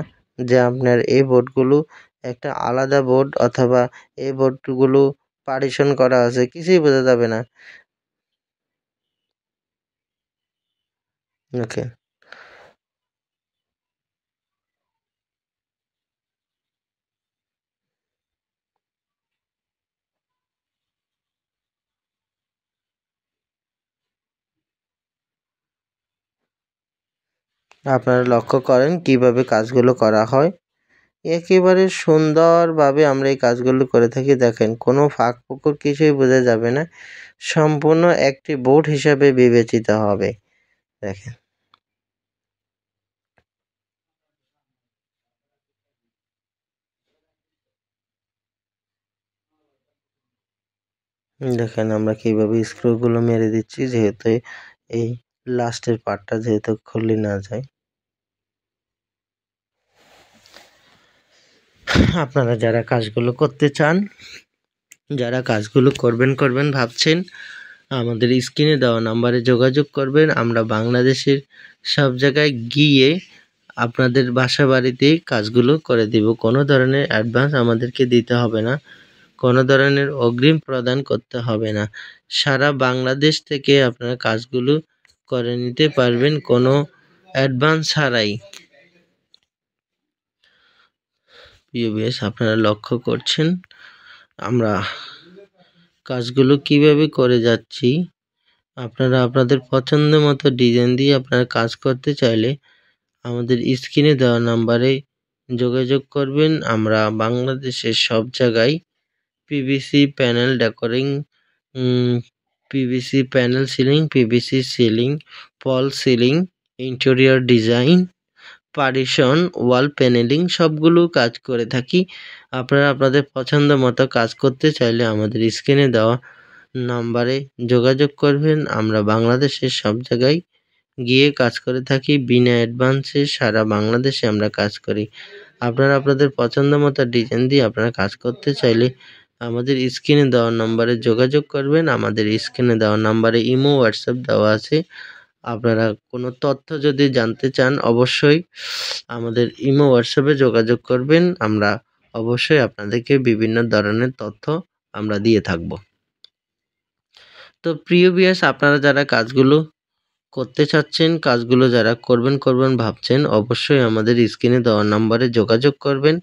যে আপনার এই বোর্ডগুলো একটা আলাদা বোর্ড অথবা এই বোর্ডগুলো পার্টিশন করা আছে, কিছুই বোঝা যাবে না। ওকে, আপনারা লক্ষ্য করেন কিভাবে কাজগুলো করা হয়। একেবারে সুন্দরভাবে আমরা এই কাজগুলো করে থাকি। দেখেন কোনো ফাঁক ফোকর কিছুই বোঝা যাবে না, সম্পূর্ণ একটি বোর্ড হিসাবে বিবেচিত হবে। দেখেন, দেখেন আমরা কিভাবে স্ক্রুগুলো মেরে দিচ্ছি, যেহেতু এই লাস্টের পার্টটা যেহেতু খুলে না যায়। আপনারা যারা কাজগুলো করতে চান, যারা কাজগুলো করবেন ভাবছেন, আমাদের স্ক্রিনে দেওয়া নাম্বারে যোগাযোগ করবেন। আমরা বাংলাদেশের সব জায়গায় গিয়ে আপনাদের বাসা বাড়িতেই কাজগুলো করে দেব। কোনো ধরনের অ্যাডভান্স আমাদেরকে দিতে হবে না, কোনো ধরনের অগ্রিম প্রদান করতে হবে না। সারা বাংলাদেশ থেকে আপনারা কাজগুলো করে নিতে পারবেন কোনো অ্যাডভান্স ছাড়াই। প্রিভিয়াস আপনারা লক্ষ্য করছেন আমরা কাজগুলো কিভাবে করে যাচ্ছি। আপনারা আপনাদের পছন্দ মতো ডিজাইন দিয়ে আপনারা কাজ করতে চাইলে আমাদের স্ক্রিনে দেওয়া নাম্বারে যোগাযোগ করবেন। আমরা বাংলাদেশের সব জায়গায় PVC panel decorating, PVC panel ceiling, PVC ceiling, false ceiling, interior design, partition, wall panelling সবগুলো কাজ করে থাকি। আপনারা আপনাদের পছন্দ মতো কাজ করতে চাইলে আমাদের স্ক্রিনে দেওয়া নাম্বারে যোগাযোগ করবেন। আমরা বাংলাদেশের সব জায়গায় গিয়ে কাজ করে থাকি বিনা অ্যাডভান্সে। সারা বাংলাদেশে আমরা কাজ করি। আপনারা আপনাদের পছন্দ মতো ডিজাইন দিয়ে আপনারা কাজ করতে চাইলে আমাদের স্ক্রিনে দেওয়া নাম্বারে যোগাযোগ করবেন। আমাদের স্ক্রিনে দেওয়া নাম্বারে ইমো হোয়াটসঅ্যাপ দেওয়া আছে। আপনারা কোনো তথ্য যদি জানতে চান অবশ্যই আমাদের ইমো হোয়াটসঅ্যাপে যোগাযোগ করবেন। আমরা অবশ্যই আপনাদেরকে বিভিন্ন ধরনের তথ্য আমরা দিয়ে থাকব। তো প্রিয় ভিউয়ার্স, আপনারা যারা কাজগুলো করতে চাচ্ছেন, কাজগুলো যারা করবেন ভাবছেন, অবশ্যই আমাদের স্ক্রিনে দেওয়া নাম্বারে যোগাযোগ করবেন।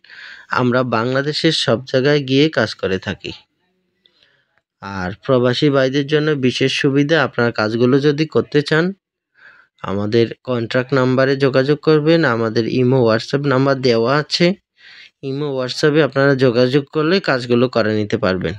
আমরা বাংলাদেশের সব জায়গায় গিয়ে কাজ করে থাকি। আর প্রবাসী ভাইদের জন্য বিশেষ সুবিধা, আপনারা কাজগুলো যদি করতে চান আমাদের কন্ট্যাক্ট নাম্বারে যোগাযোগ করবেন। আমাদের ইমো হোয়াটসঅ্যাপ নাম্বার দেওয়া আছে। ইমো হোয়াটসঅ্যাপে আপনারা যোগাযোগ করলে কাজগুলো করে নিতে পারবেন।